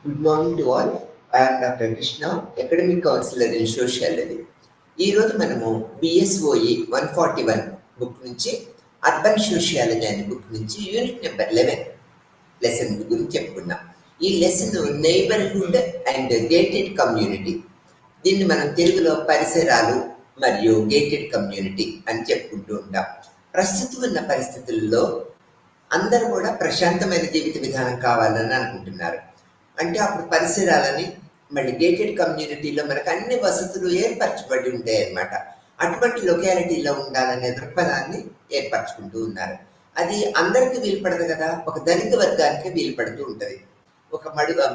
Good morning to all. I'm doctor Krishna, academic counsellor in sociology. ఈరోజు మనము BSOE 141 book నుంచి urban sociology అనే book నుంచి యూనిట్ నెంబర్ 11 లెసన్ గురించి చెప్పుకున్నాం. ఈ lesson neighbourhood and gated community. దీన్ని మనం తెలుగులో పరిసరాలు మరియు గేటెడ్ కమ్యూనిటీ అని చెప్పుకుంటూ ఉంటాం. ప్రస్తుతం ఉన్న పరిస్థితుల్లో అందరూ కూడా ప్రశాంతమైన జీవిత విధానం కావాలని అనుకుంటున్నారు. అంటే అప్పుడు పరిసరాలని, మళ్ళీ గేటెడ్ కమ్యూనిటీలో మనకు అన్ని వసతులు ఏర్పరచబడి ఉంటాయి అన్నమాట. అటువంటి లొకాలిటీలో ఉండాలనే దృక్పథాన్ని ఏర్పరచుకుంటూ ఉన్నారు. అది అందరికీ వీలుపడదు కదా, ఒక ధనిక వర్గానికి వీలుపడుతూ ఉంటుంది. ఒక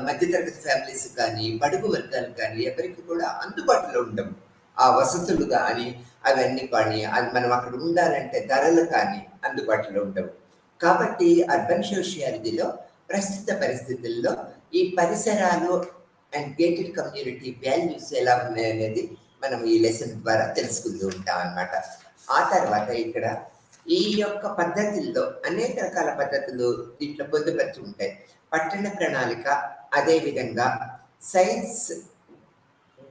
మధ్యతరగతి ఫ్యామిలీస్ కానీ, బడుగు వర్గాలకు కానీ ఎవరికి కూడా అందుబాటులో ఉండవు ఆ వసతులు కానీ, అవన్నీ కానీ. అది మనం అక్కడ ఉండాలంటే ధరలు కానీ అందుబాటులో ఉండవు. కాబట్టి అర్బన్ సోషియాలజీలో ప్రస్తుత పరిస్థితుల్లో ఈ పరిసరాలు అండ్ గేటెడ్ కమ్యూనిటీ వాల్యూస్ ఎలా ఉన్నాయనేది మనం ఈ లెసన్ ద్వారా తెలుసుకుంటూ ఉంటాం అన్నమాట. ఆ తర్వాత ఇక్కడ ఈ యొక్క పద్ధతుల్లో అనేక రకాల పద్ధతులు దీంట్లో పొందుపరిచి ఉంటాయి. పట్టణ ప్రణాళిక, అదేవిధంగా సైన్స్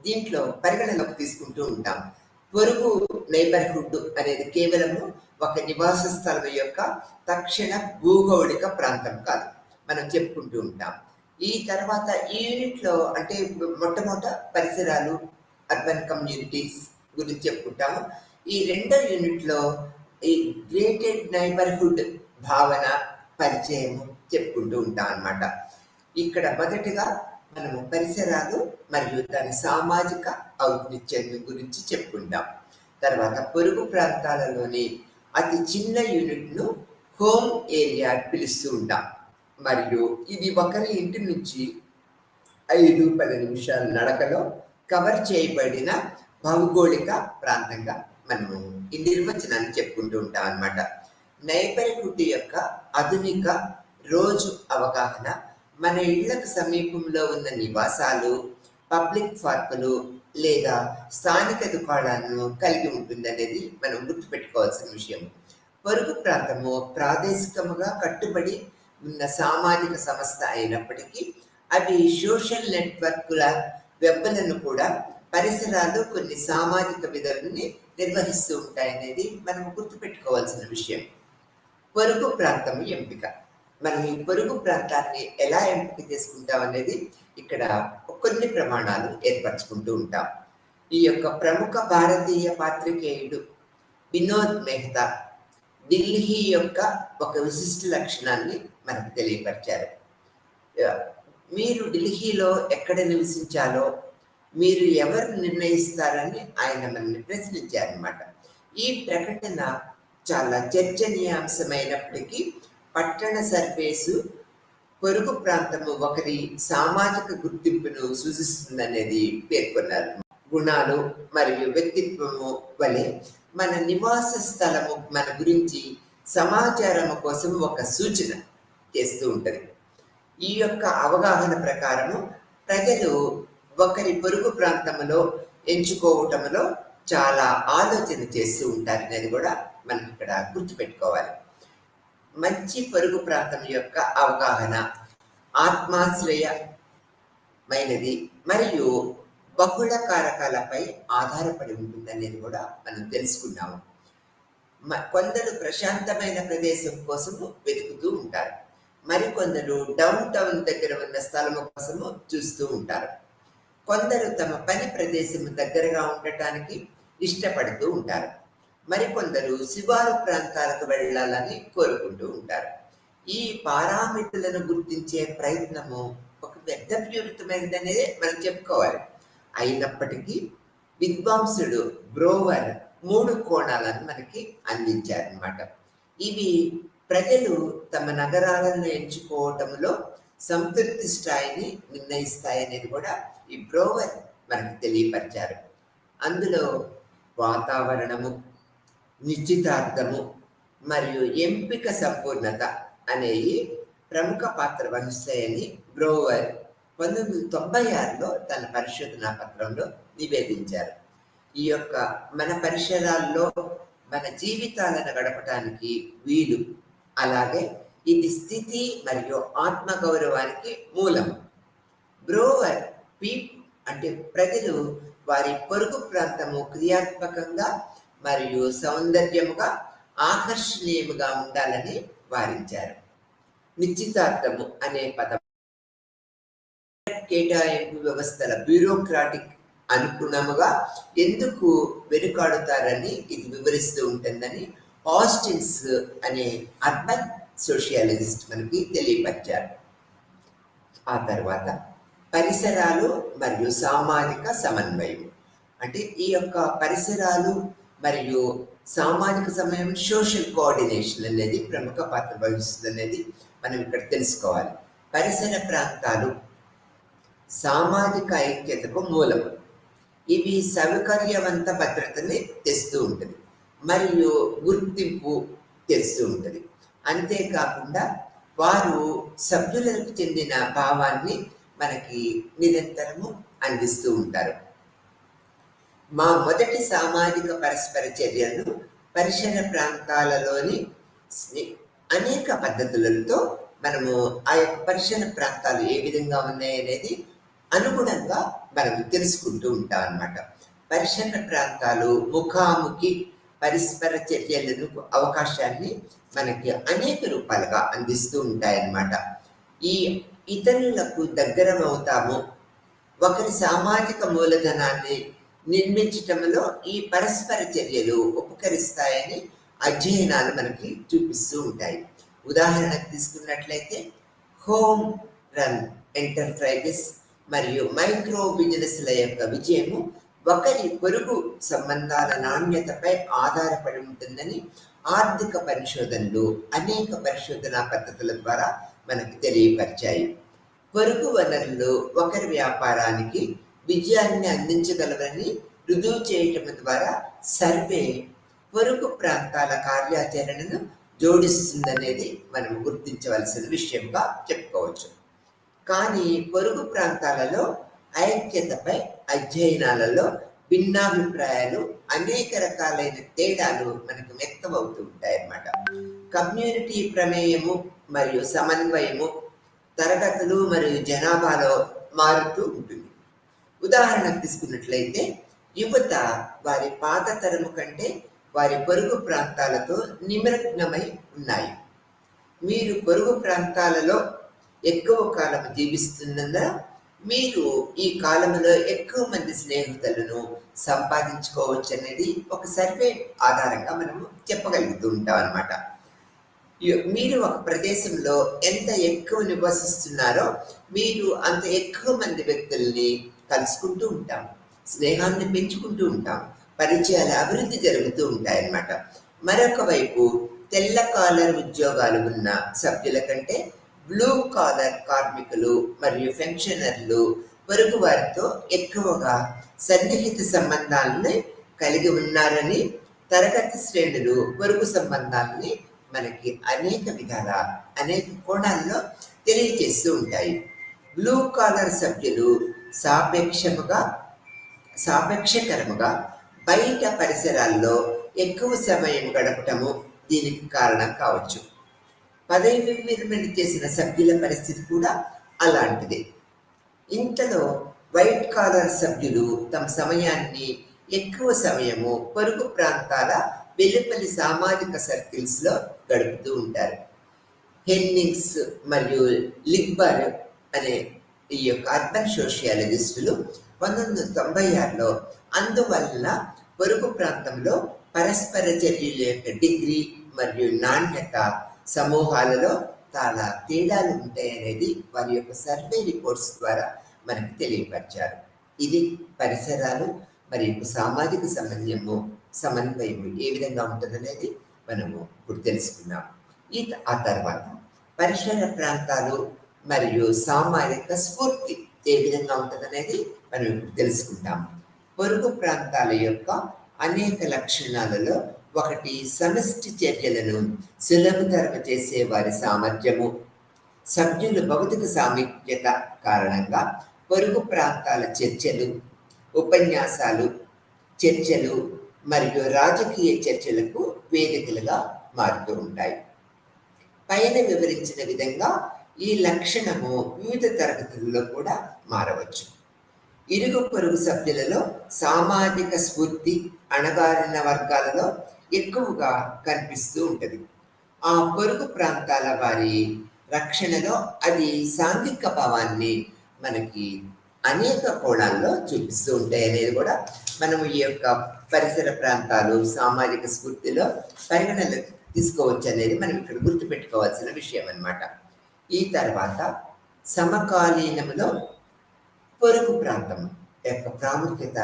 దీంట్లో పరిగణలోకి తీసుకుంటూ ఉంటాం. పొరుగు నైబర్హుడ్ అనేది కేవలము ఒక నివాస స్థలం యొక్క తక్షణ భూగోళిక ప్రాంతం కాదు, మనం చెప్పుకుంటూ ఉంటాం. ఈ తర్వాత ఈ యూనిట్లో అంటే ఇప్పుడు మొట్టమొదట పరిసరాలు, అర్బన్ కమ్యూనిటీస్ గురించి చెప్పుకుంటాము. ఈ రెండో యూనిట్లో ఈ గ్రేటెడ్ నైబర్హుడ్ భావన పరిచయము చెప్పుకుంటూ ఉంటాం అన్నమాట. ఇక్కడ మొదటిగా మనము పరిసరాలు మరియు దాని సామాజిక ఔన్నత్యం గురించి చెప్పుకుంటాం. తర్వాత పొరుగు ప్రాంతాలలోని అతి చిన్న యూనిట్ను హోమ్ ఏరియా పిలుస్తూ ఉంటాం. మరియు ఇది ఒకరి ఇంటి నుంచి 5-10 నిమిషాల నడకలో కవర్ చేయబడిన భౌగోళిక ప్రాంతంగా మనము ఈ నిర్వచనాన్ని చెప్పుకుంటూ ఉంటాం అన్నమాట. నైబర్హుడ్ యొక్క ఆధునిక రోజు అవగాహన మన ఇళ్లకు సమీపంలో ఉన్న నివాసాలు, పబ్లిక్ పార్కులు లేదా స్థానిక దుకాణాలను కలిగి ఉంటుందనేది మనం గుర్తుపెట్టుకోవాల్సిన విషయం. పొరుగు ప్రాంతము ప్రాదేశికముగా కట్టుబడి ఉన్న సామాజిక సంస్థ అయినప్పటికీ అవి సోషల్ నెట్వర్క్ల వెబ్బలను కూడా పరిసరాలు కొన్ని సామాజిక విధులని నిర్వహిస్తూ ఉంటాయనేది మనం గుర్తుపెట్టుకోవాల్సిన విషయం. పొరుగు ప్రాంతం ఎంపిక. మనం ఈ పొరుగు ప్రాంతాన్ని ఎలా ఎంపిక చేసుకుంటాం అనేది ఇక్కడ కొన్ని ప్రమాణాలు ఏర్పరచుకుంటూ ఉంటాం. ఈ యొక్క ప్రముఖ భారతీయ పాత్రికేయుడు వినోద్ మెహతా ఢిల్లీ యొక్క ఒక విశిష్ట లక్షణాన్ని మనకు తెలియపరిచారు. మీరు ఢిల్లీలో ఎక్కడ నివసించాలో మీరు ఎవరు నిర్ణయిస్తారని ఆయన మనల్ని ప్రశ్నించారన్నమాట. ఈ ప్రకటన చాలా చర్చనీయాంశమైనప్పటికీ పట్టణ సర్ఫేసు పొరుగు ప్రాంతము ఒకరి సామాజిక గుర్తింపును సూచిస్తుందనేది పేర్కొన్నారు. గుణాలు మరియు వ్యక్తిత్వము వలె మన నివాస స్థలము మన గురించి సమాచారం కోసం ఒక సూచన చేస్తూ ఉంటుంది. ఈ యొక్క అవగాహన ప్రకారము ప్రజలు ఒకరి పొరుగు ప్రాంతంలో ఎంచుకోవటంలో చాలా ఆలోచన చేస్తూ ఉంటారనేది కూడా మనం ఇక్కడ గుర్తుపెట్టుకోవాలి. మంచి పొరుగు ప్రాంతం యొక్క అవగాహన ఆత్మాశ్రయమైనది మరియు బహుళ కారకాలపై ఆధారపడి ఉంటుందనేది కూడా మనం తెలుసుకున్నాము. కొందరు ప్రశాంతమైన ప్రదేశం కోసము వెతుకుతూ ఉంటారు, మరికొందరు డౌన్ టౌన్ దగ్గర ఉన్న స్థలము కోసము చూస్తూ ఉంటారు. కొందరు తమ పని ప్రదేశం దగ్గరగా ఉండటానికి ఇష్టపడుతూ ఉంటారు, మరికొందరు శివారు ప్రాంతాలకు వెళ్ళాలని కోరుకుంటూ ఉంటారు. ఈ పారామితులను గుర్తించే ప్రయత్నము ఒక పెద్ద ప్యూరితమైనదనేది మనం చెప్పుకోవాలి. అయినప్పటికీ విద్వాంసుడు బ్రోవర్ 3 కోణాలను మనకి అందించారన్నమాట. ఇవి ప్రజలు తమ నగరాలను ఎంచుకోవటంలో సంతృప్తి స్థాయిని నిర్ణయిస్తాయనేది కూడా ఈ బ్రోవర్ మనకు తెలియపరిచారు. అందులో వాతావరణము, నిశ్చితార్థము మరియు ఎంపిక సంపూర్ణత అనేవి ప్రముఖ పాత్ర వహిస్తాయని బ్రోవర్ 1996లో తన పరిశోధనా పత్రంలో నివేదించారు. ఈ యొక్క మన పరిసరాల్లో మన జీవితాలను గడపడానికి వీలు, అలాగే ఇది స్థితి మరియు ఆత్మగౌరవానికి మూలం. బ్రోవర్ పీప్ అంటే ప్రజలు వారి పొరుగు ప్రాంతము క్రియాత్మకంగా మరియు సౌందర్యముగా ఆకర్షణీయముగా ఉండాలని వారించారు. నిశ్చితార్థము అనే పదం కేటాయింపు వ్యవస్థల బ్యూరోక్రాటిక్ అనుగుణముగా ఎందుకు వెనుకాడుతారని ఇది వివరిస్తూ ఉంటుందని ఆస్టిన్స్ అనే అర్బన్ సోషియాలజిస్ట్ మనకి తెలియపరిచారు. ఆ తర్వాత పరిసరాలు మరియు సామాజిక సమన్వయం అంటే ఈ యొక్క పరిసరాలు మరియు సామాజిక సమయం సోషల్ కోఆర్డినేషన్ అనేది ప్రముఖ పాత్ర వహిస్తుంది అనేది మనం ఇక్కడ తెలుసుకోవాలి. పరిసర ప్రాంతాలు సామాజిక ఐక్యతకు మూలం. ఇవి సౌకర్యవంత భద్రతని తెస్తూ ఉంటుంది మరియు గుర్తింపు తెస్తూ ఉంటుంది. అంతేకాకుండా వారు సభ్యులకు చెందిన భావాన్ని మనకి నిరంతరము అందిస్తూ ఉంటారు. మా మొదటి సామాజిక పరస్పర చర్యలను పరిసర ప్రాంతాలలోని అనేక పద్ధతులతో మనము ఆ యొక్క పరిసర ప్రాంతాలు ఏ విధంగా ఉన్నాయనేది అనుగుణంగా మనం తెలుసుకుంటూ ఉంటాం అన్నమాట. పరిసర ప్రాంతాలు ముఖాముఖి పరస్పర చర్యలను అవకాశాన్ని మనకి అనేక రూపాలుగా అందిస్తూ ఉంటాయన్నమాట. ఈ ఇతరులకు దగ్గరం అవుతాము, ఒకరి సామాజిక మూలధనాన్ని నిర్మించటంలో ఈ పరస్పర చర్యలు ఉపకరిస్తాయని అధ్యయనాలు మనకి చూపిస్తూ ఉంటాయి. ఉదాహరణకు తీసుకున్నట్లయితే హోమ్ రన్ ఎంటర్ప్రైజెస్ మరియు మైక్రో బిజినెస్ల యొక్క విజయము ఒకరి పొరుగు సంబంధాల నాణ్యతపై ఆధారపడి ఉంటుందని ఆర్థిక పరిశోధనలు అనేక పరిశోధనా పద్ధతుల ద్వారా మనకు తెలియపరిచాయి. పొరుగు వనరులు ఒకరి వ్యాపారానికి విజయాన్ని అందించగలవని రుజువు చేయటం ద్వారా సర్వే పొరుగు ప్రాంతాల కార్యాచరణను జోడిస్తుందనేది మనం గుర్తించవలసిన విషయంగా చెప్పుకోవచ్చు. కానీ పొరుగు ప్రాంతాలలో ఐక్యతపై అధ్యయనాలలో భిన్నాభిప్రాయాలు అనేక రకాలైన తేడాలు మనకు వ్యక్తమవుతూ ఉంటాయన్నమాట. కమ్యూనిటీ ప్రమేయము మరియు సమన్వయము తరగతులు మరియు జనాభాలో మారుతూ ఉంటుంది. ఉదాహరణకు తీసుకున్నట్లయితే యువత వారి పాత తరము కంటే వారి పొరుగు ప్రాంతాలతో నిమగ్నమై ఉన్నాయి. మీరు పొరుగు ప్రాంతాలలో ఎక్కువ కాలం జీవిస్తున్నందున మీరు ఈ కాలంలో ఎక్కువ మంది స్నేహితులను సంపాదించుకోవచ్చు అనేది ఒక సర్వే ఆధారంగా మనము చెప్పగలుగుతూ ఉంటాం అన్నమాట. మీరు ఒక ప్రదేశంలో ఎంత ఎక్కువ నివసిస్తున్నారో మీరు అంత ఎక్కువ మంది వ్యక్తుల్ని కలుసుకుంటూ ఉంటాం, స్నేహాన్ని పెంచుకుంటూ ఉంటాం, పరిచయాల అభివృద్ధి జరుగుతూ ఉంటాయన్నమాట. మరొక వైపు తెల్ల కాలర్ ఉద్యోగాలు ఉన్న సభ్యుల కంటే బ్లూ కాలర్ కార్మికులు మరియు పెన్షనర్లు పొరుగు వారితో ఎక్కువగా సన్నిహిత సంబంధాలని కలిగి ఉన్నారని తరగతి శ్రేణులు పొరుగు సంబంధాలని మనకి అనేక విధాల అనేక కోణాల్లో తెలియజేస్తూ ఉంటాయి. బ్లూ కాలర్ సభ్యులు సాపేక్షకరముగా బయట పరిసరాల్లో ఎక్కువ సమయం గడపటము దీనికి కారణం కావచ్చు. పదవి విరమణ చేసిన సభ్యుల పరిస్థితి కూడా అలాంటిదే. ఇంతలో వైట్ కాలర్ సభ్యులు తమ సమయాన్ని ఎక్కువ సమయము పొరుగు ప్రాంతాల వెలుపలి సామాజిక సర్కిల్స్లో గడుపుతూ ఉంటారు. హెన్నింగ్స్ మరియు లిగ్బర్ అనే ఈ యొక్క అర్బన్ సోషియాలజిస్టులు 1996లో అందువల్ల పొరుగు ప్రాంతంలో పరస్పర చర్యల యొక్క డిగ్రీ మరియు నాణ్యత సమూహాలలో చాలా తేడాలు ఉంటాయనేది వారి యొక్క సర్వే రిపోర్ట్స్ ద్వారా మనకు తెలియపరిచారు. ఇది పరిసరాలు మరియు సామాజిక సమన్వయం ఏ విధంగా ఉంటుందనేది మనము ఇప్పుడు తెలుసుకున్నాం. ఆ తర్వాత పరిసర ప్రాంతాలు మరియు సామాజిక స్ఫూర్తి ఏ విధంగా ఉంటుందనేది మనం ఇప్పుడు తెలుసుకుంటాం. పొరుగు ప్రాంతాల యొక్క అనేక లక్షణాలలో ఒకటి సమష్టి చర్యలను సులభతరం చేసే వారి సామర్థ్యము. సభ్యుల భౌతిక సామీప్యత కారణంగా పొరుగు ప్రాంతాల చర్చలు, ఉపన్యాసాలు, చర్చలు మరియు రాజకీయ చర్చలకు వేదికలుగా మారుతూ ఉంటాయి. పైన వివరించిన విధంగా ఈ లక్షణము వివిధ తరగతుల్లో కూడా మారవచ్చు. ఇరుగు పొరుగు సభ్యులలో సామాజిక స్ఫూర్తి అణగారిన వర్గాలలో ఎక్కువగా కనిపిస్తూ ఉంటుంది. ఆ పొరుగు ప్రాంతాల వారి రక్షణలో అది సాంఘిక భావాన్ని మనకి అనేక కోణాల్లో చూపిస్తూ ఉంటాయి అనేది కూడా మనము ఈ యొక్క పరిసర ప్రాంతాలు సామాజిక స్ఫూర్తిలో పరిగణలోకి తీసుకోవచ్చు అనేది మనం ఇక్కడ గుర్తుపెట్టుకోవాల్సిన విషయం అన్నమాట. ఈ తర్వాత సమకాలీనంలో పొరుగు ప్రాంతం యొక్క ప్రాముఖ్యత,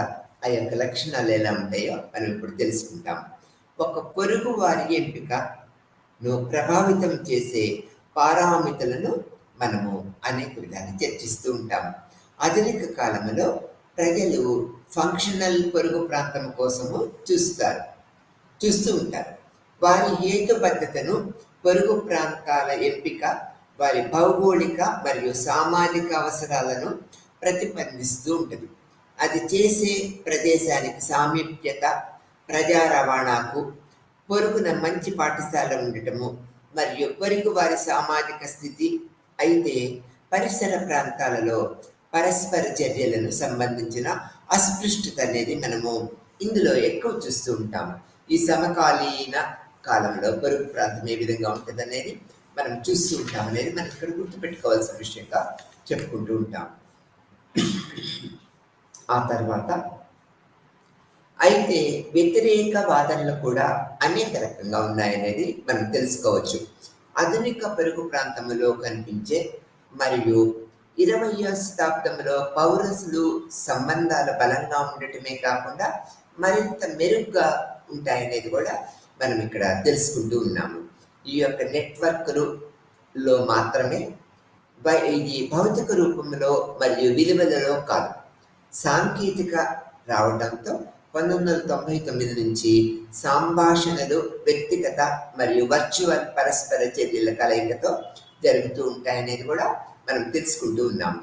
ఆ యొక్క లక్షణాలు ఎలా ఉంటాయో మనం ఇప్పుడు తెలుసుకుంటాం. ఒక పొరుగు వారి ఎంపికను ప్రభావితం చేసే పారామితులను మనము అనేక విధాలు చర్చిస్తూ ఉంటాం. ఆధునిక కాలంలో ప్రజలు ఫంక్షనల్ పొరుగు ప్రాంతం కోసము చూస్తూ ఉంటారు. వారి హేతుబద్ధతను పొరుగు ప్రాంతాల ఎంపిక వారి భౌగోళిక మరియు సామాజిక అవసరాలను ప్రతిబంధిస్తూ ఉంటుంది. అది చేసే ప్రదేశానికి సామీప్యత, ప్రజా రవాణాకు, పొరుగున మంచి పాఠశాల ఉండటము మరియు పొరుగు వారి సామాజిక స్థితి. అయితే పరిసర ప్రాంతాలలో పరస్పర చర్యలను సంబంధించిన అస్పృష్టత అనేది మనము ఇందులో ఎక్కువ చూస్తూ ఉంటాము. ఈ సమకాలీన కాలంలో పొరుగు ప్రాంతం ఏ విధంగా ఉంటుంది అనేది మనం చూస్తూ ఉంటాం అనేది మనం ఇక్కడ గుర్తుపెట్టుకోవాల్సిన విషయంగా చెప్పుకుంటూ ఉంటాం. ఆ తర్వాత అయితే వ్యతిరేక వాదనలు కూడా అనేక రకంగా ఉన్నాయనేది మనం తెలుసుకోవచ్చు. ఆధునిక పొరుగు ప్రాంతంలో కనిపించే మరియు 20వ శతాబ్దంలో పౌరసులు సంబంధాల బలంగా ఉండటమే కాకుండా మరింత మెరుగ్గా ఉంటాయనేది కూడా మనం ఇక్కడ తెలుసుకుంటూ ఉన్నాము. ఈ యొక్క నెట్వర్క్లో మాత్రమే ఇది భౌతిక రూపంలో మరియు విలువలలో కాదు. సాంకేతిక రావడంతో 1999 నుంచి సంభాషణలు వ్యక్తిగత మరియు వర్చువల్ పరస్పర చర్యల కలయికతో జరుగుతూ ఉంటాయనేది కూడా మనం తెలుసుకుంటూ ఉన్నాము.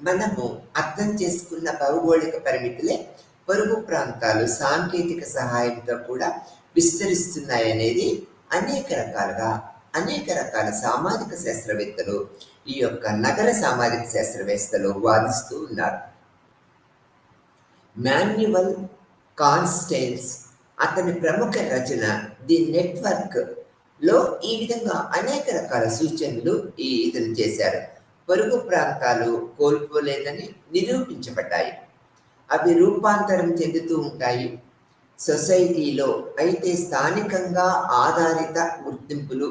మనము అర్థం చేసుకున్న భౌగోళిక పరిమితులే పొరుగు ప్రాంతాలు సాంకేతిక సహాయంతో కూడా విస్తరిస్తున్నాయనేది అనేక రకాల సామాజిక శాస్త్రవేత్తలు, ఈ యొక్క నగర సామాజిక శాస్త్రవేత్తలు వాదిస్తూ ఉన్నారు. మాన్యువల్ కాన్స్టెన్స్ అతని ప్రముఖ రచన ది నెట్వర్క్ లో ఈ విధంగా అనేక రకాల సూచనలు ఇతను చేశారు. పొరుగు ప్రాంతాలు కోల్పోలేదని నిరూపించబడ్డాయి. అవి రూపాంతరం చెందుతూ ఉంటాయి సొసైటీలో. అయితే స్థానికంగా ఆధారిత గుర్తింపులు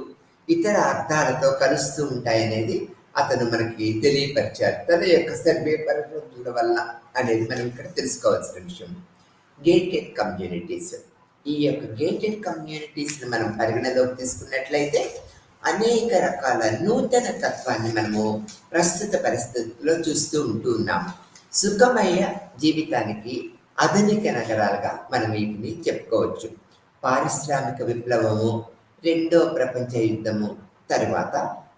ఇతర అర్థాలతో కలుస్తూ ఉంటాయనేది అతను మనకి తెలియపరిచారు తన యొక్క సర్వే పరిశోధనల వల్ల అనేది మనం ఇక్కడ తెలుసుకోవాల్సిన విషయం. గేటెడ్ కమ్యూనిటీస్, ఈ యొక్క గేటెడ్ కమ్యూనిటీస్ని మనం పరిగణలోకి తీసుకున్నట్లయితే అనేక రకాల నూతన తత్వాన్ని మనము ప్రస్తుత పరిస్థితుల్లో చూస్తూ ఉన్నాము. సుఖమయ జీవితానికి ఆధునిక నగరాలుగా మనం వీటిని చెప్పుకోవచ్చు. పారిశ్రామిక విప్లవము, రెండో ప్రపంచ యుద్ధము తర్వాత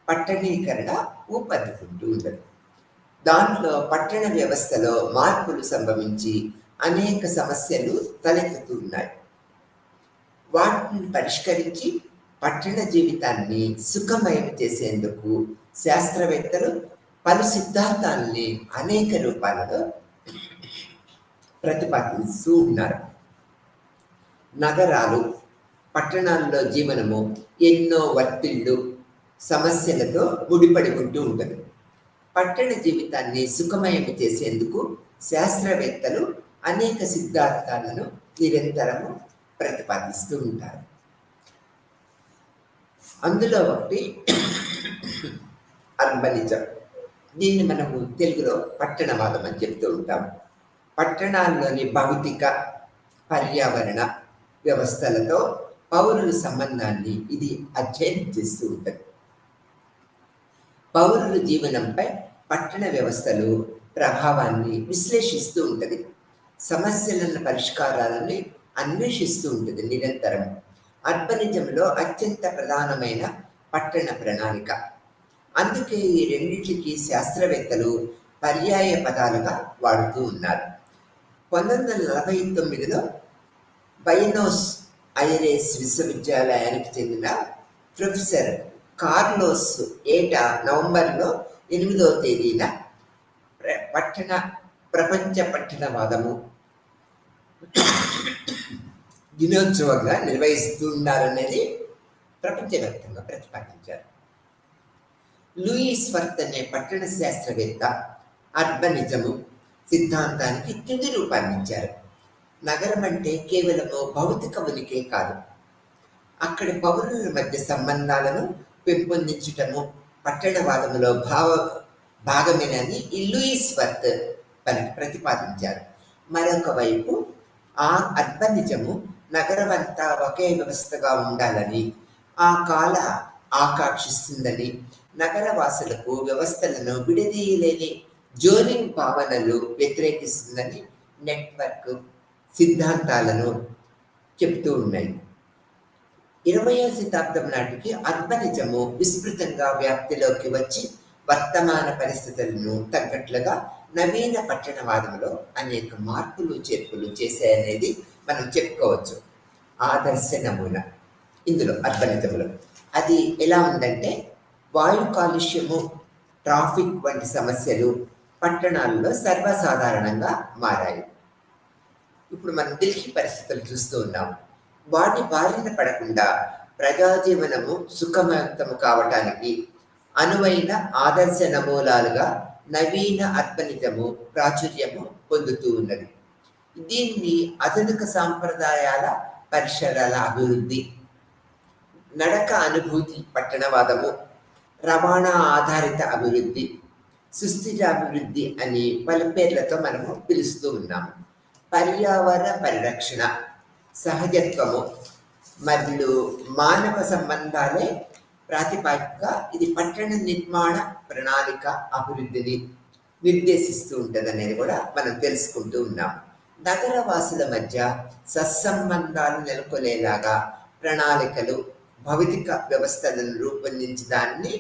పట్టణీకరణ ఊపందుకుంటూ ఉండదు. దాంట్లో పట్టణ వ్యవస్థలో మార్పులు సంభవించి అనేక సమస్యలు తలెత్తుతూ ఉన్నాయి. వాటిని పరిష్కరించి పట్టణ జీవితాన్ని సుఖమయం చేసేందుకు శాస్త్రవేత్తలు పలు సిద్ధాంతాలని అనేక రూపాలలో ప్రతిపాదిస్తూ ఉన్నారు. నగరాలు, పట్టణాల్లో జీవనము ఎన్నో ఒత్తిళ్లు, సమస్యలతో ముడిపడి ఉంటూ ఉంటుంది. పట్టణ జీవితాన్ని సుఖమయం చేసేందుకు శాస్త్రవేత్తలు అనేక సిద్ధాంతాలను నిరంతరము ప్రతిపాదిస్తూ ఉంటారు. అందులో ఒకటి అర్బనిజం. దీన్ని మనము తెలుగులో పట్టణవాదం అని చెప్తూ ఉంటాం. పట్టణాల్లోని భౌతిక పర్యావరణ వ్యవస్థలతో పౌరుల సంబంధాన్ని ఇది అధ్యయనం చేస్తూ ఉంటుంది. పౌరుల జీవనంపై పట్టణ వ్యవస్థలు ప్రభావాన్ని విశ్లేషిస్తూ ఉంటుంది. సమస్యలను పరిష్కారాలని అన్వేషిస్తూ ఉంటుంది నిరంతరం. అర్బనిజంలో అత్యంత ప్రధానమైన పట్టణ ప్రణాళిక. అందుకే ఈ రెండింటికి శాస్త్రవేత్తలు పర్యాయ పదాలుగా వాడుతూ ఉన్నారు. 1949లో బయనోస్ ఐరెస్ విశ్వవిద్యాలయానికి చెందిన ప్రొఫెసర్ కార్లోస్ ఏటా నవంబర్లో 8వ తేదీన ప్రపంచ పట్టణవాదము దినోత్సవంగా నిర్వహిస్తున్నారనేది ప్రపంచవ్యాప్తంగా ప్రతిపాదించారు. లూయిస్ వర్త్ అనే పట్టణ శాస్త్రవేత్త అర్బనిజము సిద్ధాంతానికి తుది రూపాన్నిచ్చారు. నగరం అంటే కేవలము భౌతిక ఉనికే కాదు, అక్కడి పౌరుల మధ్య సంబంధాలను పెంపొందించటము పట్టణవాదములో భాగమేనని ఈ లూయిస్ వర్త్ ప్రతిపాదించారు. మరొక వైపు ఆ అర్బనిజము నగరమంతా ఒకే వ్యవస్థగా ఉండాలని ఆ కాల ఆకాంక్షిస్తుందని, నగరవాసులకు వ్యవస్థలను విడదీయలేని జోనింగ్ భావనలు వ్యతిరేకిస్తుందని నెట్వర్క్ సిద్ధాంతాలను చెప్తూ ఉన్నాయి. 20వ శతాబ్దం నాటికి అర్బనిజము విస్తృతంగా వ్యాప్తిలోకి వచ్చి వర్తమాన పరిస్థితులను తగ్గట్లుగా నవీన పట్టణవాదంలో అనేక మార్పులు చేర్పులు చేశాయనేది మనం చెప్పుకోవచ్చు. ఆదర్శ నమూనా ఇందులో అర్బనిజంలో అది ఎలా ఉందంటే, వాయు కాలుష్యము, ట్రాఫిక్ వంటి సమస్యలు పట్టణాల్లో సర్వసాధారణంగా మారాయి. ఇప్పుడు మనం ఢిల్లీ పరిస్థితులు చూస్తూ ఉన్నాం. వాటి బారిన పడకుండా ప్రజాజీవనము సుఖవంతము కావటానికి అనువైన ఆదర్శ నమూనాలుగా నవీన అర్బనిజము ప్రాచుర్యము పొందుతూ ఉన్నది. దీన్ని ఆధునిక సాంప్రదాయాల పరిసరాల అభివృద్ధి, నడక అనుభూతి పట్టణవాదము, రవాణా ఆధారిత అభివృద్ధి, సుస్థిర అభివృద్ధి అని పలు పేర్లతో మనము పిలుస్తూ ఉన్నాము. పర్యావరణ పరిరక్షణ, సహజత్వము మరియు మానవ సంబంధాలే ప్రాతిపదికగా ఇది పట్టణ నిర్మాణ ప్రణాళిక అభివృద్ధిని నిర్దేశిస్తూ ఉంటుంది అనేది కూడా మనం తెలుసుకుంటూ ఉన్నాం. నగరవాసుల మధ్య సత్సంబంధాలు నెలకొనేలాగా ప్రణాళికలు, భౌతిక వ్యవస్థలను రూపొందించడాన్ని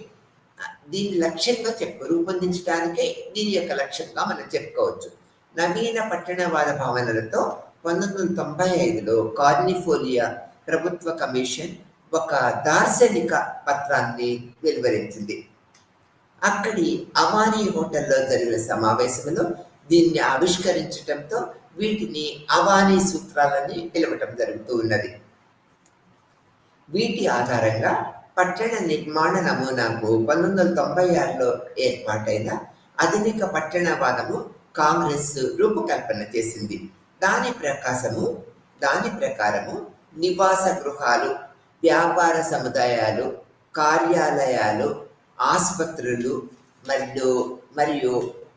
దీని లక్ష్యంగా రూపొందించడానికే దీని యొక్క లక్ష్యంగా మనం చెప్పుకోవచ్చు. నవీన పట్టణవాద భావనలతో 1995లో కార్నిఫోలియా ప్రభుత్వ కమిషన్ ఒక దార్శనిక పత్రాన్ని వెలువరించింది. అక్కడి అవానీ హోటల్లో జరిగిన సమావేశంలో దీన్ని ఆవిష్కరించడంతో వీటిని అవానీ సూత్రాలని పిలవటం జరుగుతూ ఉన్నది. వీటి ఆధారంగా పట్టణ నిర్మాణ నమూనాకు 1996లో ఏర్పాటైన ఆధునిక పట్టణవాదము కాంగ్రెస్ రూపకల్పన చేసింది. దాని ప్రకారము నివాస గృహాలు, వ్యాపార సముదాయాలు, కార్యాలయాలు, ఆసుపత్రులు మరియు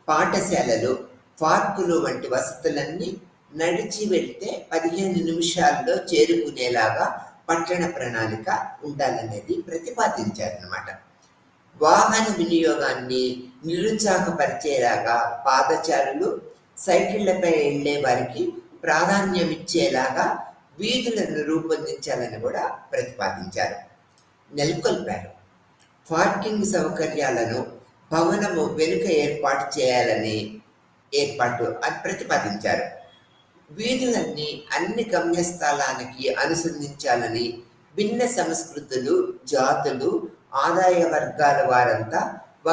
పాఠశాలలు, పార్కులు వంటి వసతులన్నీ నడిచి వెళ్తే 15 నిమిషాల్లో చేరుకునేలాగా పట్టణ ప్రణాళిక ఉండాలనేది ప్రతిపాదించారన్నమాట. వాహన వినియోగాన్ని నిరుత్సాహపరిచేలాగా పాదచారులు, సైకిళ్లపై వెళ్లే వారికి ప్రాధాన్యం ఇచ్చేలాగా వీధులను రూపొందించాలని కూడా ప్రతిపాదించారు, నెలకొల్పారు. పార్కింగ్ సౌకర్యాలను భవనము వెనుక ఏర్పాటు చేయాలని ప్రతిపాదించారు. వీధులన్నీ అన్ని గమ్యస్థానానికి అనుసంధించాలని, భిన్న సంస్కృతులు, జాతులు, ఆదాయ వర్గాల వారంతా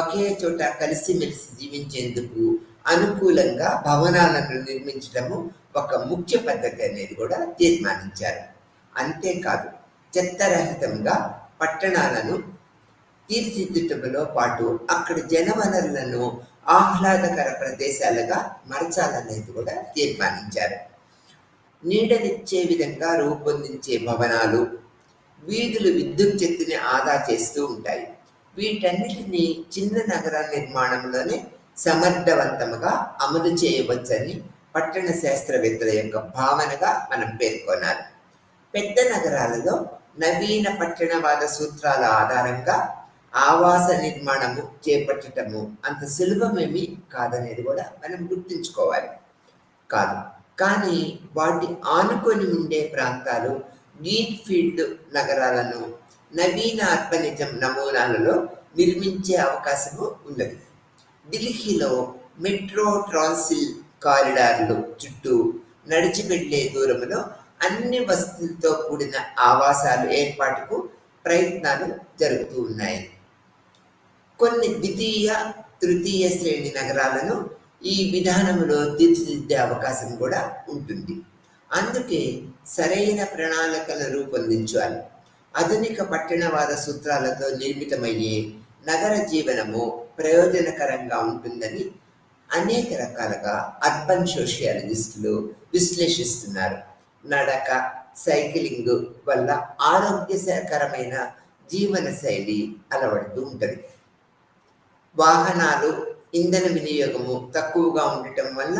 ఒకే చోట కలిసిమెలిసి జీవించేందుకు అనుకూలంగా భవనాలను నిర్మించడము ఒక ముఖ్య పద్ధతి అనేది కూడా తీర్మానించారు. అంతేకాదు, చెత్తరహితంగా పట్టణాలను తీర్చిదిద్దడంలో పాటు అక్కడి జనవనరులను ఆహ్లాదకర ప్రదేశాలుగా మార్చాలనేది కూడా తీర్మానించారు. నీడనిచ్చే విధంగా రూపొందించే భవనాలు, వీధులు విద్యుత్ శక్తిని ఆదా చేస్తూ ఉంటాయి. వీటన్నిటినీ చిన్న నగర నిర్మాణంలోనే సమర్థవంతంగా అమలు చేయవచ్చని పట్టణ శాస్త్రవేత్తల యొక్క భావనగా మనం పేర్కొనాలి. పెద్ద నగరాలలో నవీన పట్టణవాద సూత్రాల ఆధారంగా ఆవాస నిర్మాణము చేపట్టడము అంత సులభమేమీ కాదనేది కూడా మనం గుర్తుంచుకోవాలి. కానీ వాటి ఆనుకొని ఉండే ప్రాంతాలు, గ్రీన్ ఫీల్డ్ నగరాలను నవీన అర్బనిజం నమూనాలలో నిర్మించే అవకాశము ఉన్నది. ఢిల్లీలో మెట్రో ట్రాన్సిల్ కారిడార్లు చుట్టూ నడిచి వెళ్లే దూరంలో అన్ని వసతులతో కూడిన ఆవాసాలు ఏర్పాటుకు ప్రయత్నాలు జరుగుతూ ఉన్నాయి. కొన్ని ద్వితీయ, తృతీయ శ్రేణి నగరాలను ఈ విధానంలో తీర్చిదిద్దే అవకాశం కూడా ఉంటుంది. అందుకే సరైన ప్రణాళికలు రూపొందించాలి. ఆధునిక పట్టణవాద సూత్రాలతో నిర్మితమయ్యే నగర జీవనము ప్రయోజనకరంగా ఉంటుందని అనేక రకాలుగా అర్బన్ సోషియాలజిస్టులు విశ్లేషిస్తున్నారు. నడక, సైక్లింగ్ వల్ల ఆరోగ్యకరమైన జీవన శైలి అలవడుతూ ఉంటుంది. వాహనాలు, ఇంధన వినియోగము తక్కువగా ఉండటం వల్ల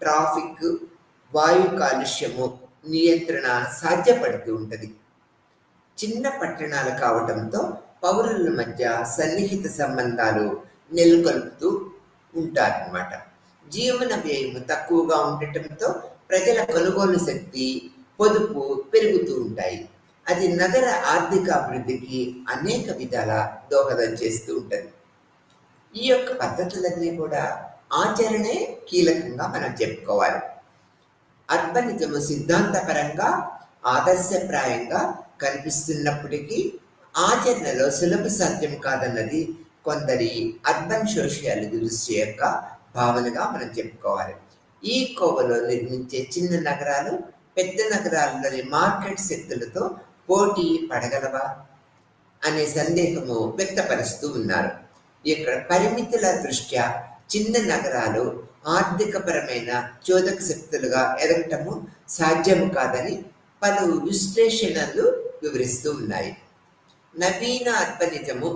ట్రాఫిక్, వాయు కాలుష్యము నియంత్రణ సాధ్యపడుతూ ఉంటుంది. చిన్న పట్టణాలు కావటంతో పౌరుల మధ్య సన్నిహిత సంబంధాలు నెలకొల్పుతూ ఉంటారన్నమాట. జీవన వ్యయము తక్కువగా ఉండటంతో ప్రజల కొనుగోలు శక్తి, పొదుపు పెరుగుతూ ఉంటాయి. అది నగర ఆర్థిక అభివృద్ధికి అనేక విధాల దోహదం చేస్తూ ఉంటుంది. ఈ యొక్క పద్ధతులన్నీ కూడా ఆచరణే కీలకంగా మనం చెప్పుకోవాలి. అర్బనిజము సిద్ధాంతపరంగా ఆదర్శప్రాయంగా కనిపిస్తున్నప్పటికీ ఆచరణలో సులభ సాధ్యం కాదన్నది కొందరి అర్బన్ సోషియాలజిస్ట్ యొక్క భావనగా మనం చెప్పుకోవాలి. ఈ కోవలో నిర్మించే చిన్న నగరాలు పెద్ద నగరాల్లోని మార్కెట్ శక్తులతో పోటీ పడగలవా అనే సందేహము వ్యక్తపరుస్తూ ఉన్నారు. ఇక్కడ పరిమితుల దృష్ట్యా చిన్న నగరాలు ఆర్థికపరమైన చోదక శక్తులుగా ఎదగటము సాధ్యము కాదని పలు విశ్లేషణలు వివరిస్తూ ఉన్నాయి. నవీన అర్బనిజము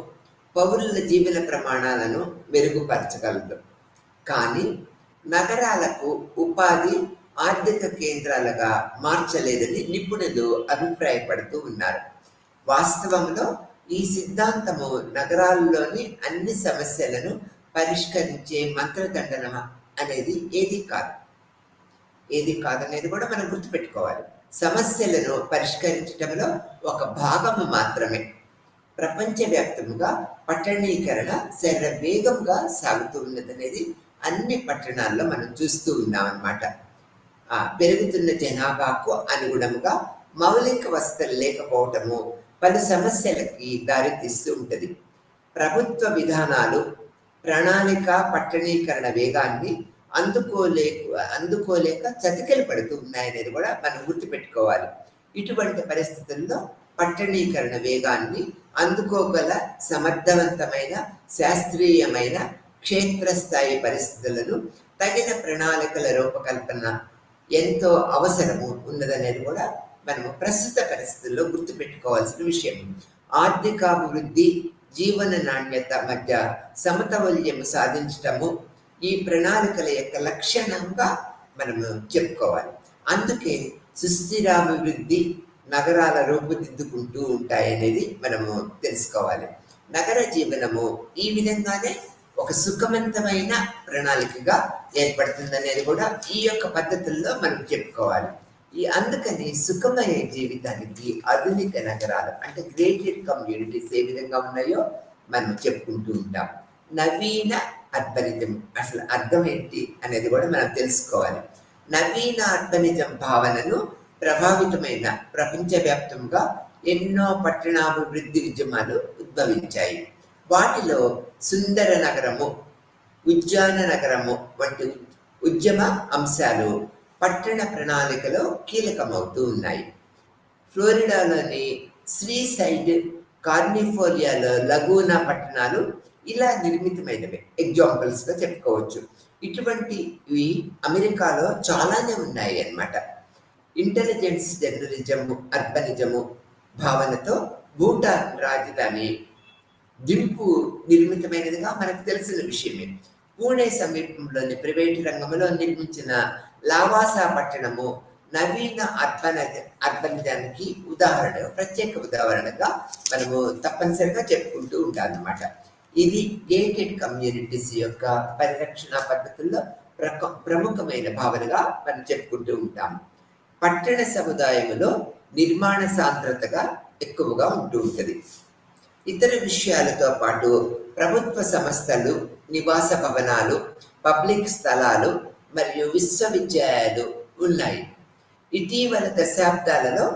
పౌరుల జీవన ప్రమాణాలను మెరుగుపరచగలదు, కానీ నగరాలకు ఉపాధి, ఆర్థిక కేంద్రాలుగా మార్చలేదని నిపుణులు అభిప్రాయపడుతూ ఉన్నారు. వాస్తవంలో ఈ సిద్ధాంతము నగరాల్లోని అన్ని సమస్యలను పరిష్కరించే మంత్రదండన అనేది ఏది కాదనేది కూడా మనం గుర్తుపెట్టుకోవాలి. సమస్యలను పరిష్కరించడంలో ఒక భాగము మాత్రమే. ప్రపంచవ్యాప్తంగా పట్టణీకరణ శరవేగంగా సాగుతూ ఉన్నదనేది అన్ని పట్టణాల్లో మనం చూస్తూ ఉన్నాం అన్నమాట. పెరుగుతున్న జనాభాకు అనుగుణంగా మౌలిక వసతులు లేకపోవటము పలు సమస్యలకి దారితీస్తూ ఉంటుంది. ప్రభుత్వ విధానాలు, ప్రణాళిక పట్టణీకరణ వేగాన్ని అందుకోలేక చతికిలు పడుతూ ఉన్నాయనేది కూడా మనం గుర్తుపెట్టుకోవాలి. ఇటువంటి పరిస్థితుల్లో పట్టణీకరణ వేగాన్ని అందుకోగల సమర్థవంతమైన, శాస్త్రీయమైన క్షేత్రస్థాయి పరిస్థితులను తగిన ప్రణాళికల రూపకల్పన ఎంతో అవసరము ఉన్నదనేది కూడా మనము ప్రస్తుత పరిస్థితుల్లో గుర్తుపెట్టుకోవాల్సిన విషయం. ఆర్థికాభివృద్ధి, జీవన నాణ్యత మధ్య సమతౌల్యం సాధించటము ఈ ప్రణాళికల యొక్క లక్షణంగా మనము చెప్పుకోవాలి. అందుకే సుస్థిరాభివృద్ధి నగరాల రూపుదిద్దుకుంటూ ఉంటాయనేది మనము తెలుసుకోవాలి. నగర జీవనము ఈ విధంగానే ఒక సుఖవంతమైన ప్రణాళికగా ఏర్పడుతుందనేది కూడా ఈ యొక్క పద్ధతుల్లో మనం చెప్పుకోవాలి. అందుకని సుఖమయ జీవితానికి ఆధునిక నగరాలు అంటే గ్రేటెడ్ కమ్యూనిటీస్ ఏ విధంగా ఉన్నాయో మనం చెప్పుకుంటూ ఉంటాం. నవీన అర్బనిజం అసలు అర్థం ఏంటి అనేది కూడా మనం తెలుసుకోవాలి. నవీన అర్బనిజం భావనను ప్రభావితమైన ప్రపంచవ్యాప్తంగా ఎన్నో పట్టణాభివృద్ధి ఉద్యమాలు ఉద్భవించాయి. వాటిలో సుందర నగరము, ఉద్యాన నగరము వంటి ఉద్యమ అంశాలు పట్టణ ప్రణాళికలో కీలకమవుతూ ఉన్నాయి. ఫ్లోరిడాలోని శ్రీసైడ్, కాలిఫోర్నియాలో లగూనా పట్టణాలు ఇలా నిర్మితమైనవి ఎగ్జాంపుల్స్గా చెప్పుకోవచ్చు. ఇటువంటివి అమెరికాలో చాలానే ఉన్నాయి అన్నమాట. ఇంటెలిజెన్స్ జర్నలిజము, అర్బనిజము భావనతో భూటాన్ రాజధాని దింపు నిర్మితమైనదిగా మనకు తెలిసిన విషయమే. పూణే సమీపంలోని ప్రైవేటు రంగంలో నిర్మించిన లావాసా పట్టణము నవీన అర్బనిజానికి ప్రత్యేక ఉదాహరణగా మనము తప్పనిసరిగా చెప్పుకుంటూ ఉంటామన్నమాట. ఇది గేటెడ్ కమ్యూనిటీస్ యొక్క పరిరక్షణ పద్ధతుల్లో ప్రముఖమైన భావనగా మనం చెప్పుకుంటూ ఉంటాము. పట్టణ సముదాయములో నిర్మాణ సాంద్రతగా ఎక్కువగా ఉంటూ ఉంటుంది. ఇతర విషయాలతో పాటు ప్రభుత్వ సంస్థలు, నివాస భవనాలు, పబ్లిక్ స్థలాలు మరియు విశ్వవిద్యాలయాలు ఉన్నాయి. ఇటీవల దశాబ్దాలలో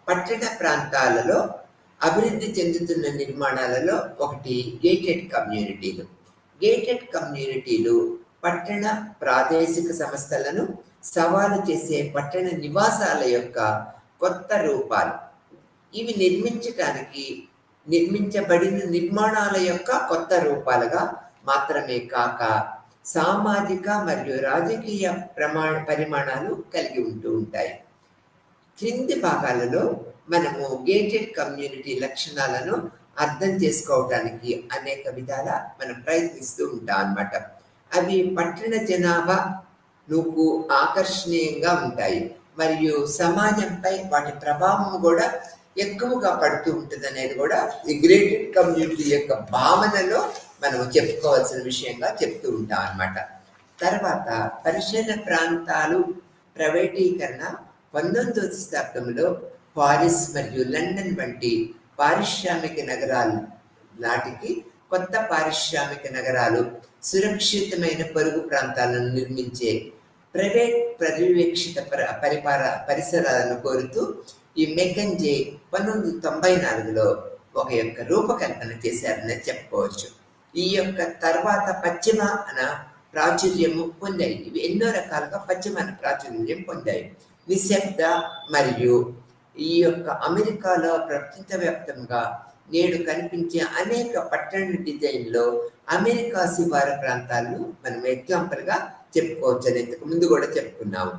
పట్టణ ప్రాంతాలలో అభివృద్ధి చెందుతున్న నిర్మాణాలలో ఒకటి గేటెడ్ కమ్యూనిటీలు. గేటెడ్ కమ్యూనిటీలు పట్టణ ప్రాదేశిక సంస్థలను సవాలు చేసే పట్టణ నివాసాల యొక్క కొత్త రూపాలు. ఇవి నిర్మించబడిన నిర్మాణాల యొక్క కొత్త రూపాలుగా మాత్రమే కాక సామాజిక మరియు రాజకీయ పరిమాణాలు కలిగి ఉంటూ ఉంటాయి. క్రింది భాగాలలో మనము గేటెడ్ కమ్యూనిటీ లక్షణాలను అర్థం చేసుకోవడానికి అనేక విధాల మనం ప్రయత్నిస్తూ ఉంటాం అన్నమాట. అవి పట్టణ జనాభాకు ఆకర్షణీయంగా ఉంటాయి మరియు సమాజంపై వాటి ప్రభావం కూడా ఎక్కువగా పడుతూ ఉంటుంది అనేది కూడా ఈ గ్రేటెడ్ కమ్యూనిటీ యొక్క భావనలో మనం చెప్పుకోవాల్సిన విషయంగా చెప్తూ ఉంటాం అన్నమాట. తర్వాత పరిశీలన ప్రాంతాలు ప్రైవేటీకరణ 19వ శతాబ్దంలో పారిస్ మరియు లండన్ వంటి పారిశ్రామిక నగరాలు నాటికి కొత్త పారిశ్రామిక నగరాలు సురక్షితమైన పొరుగు ప్రాంతాలను నిర్మించే ప్రైవేట్ పర్యవేక్షిత పరిసరాలను కోరుతూ ఈ మెకంజే 1994లో ఒక యొక్క రూపకల్పన చేశారని చెప్పుకోవచ్చు. ఈ యొక్క తర్వాత పశ్చిమాన ప్రాచుర్యము పొందాయి. ఇవి ఎన్నో రకాలుగా పశ్చిమాన ప్రాచుర్యం పొందాయి. నిశ్శబ్ద మరియు ఈ యొక్క అమెరికాలో ప్రపంచవ్యాప్తంగా నేడు కనిపించే అనేక పట్టణ డిజైన్లో అమెరికా శివారు ప్రాంతాలను మనం ఎగ్జాంపుల్గా చెప్పుకోవచ్చు అని ఇంతకు ముందు కూడా చెప్పుకున్నాము.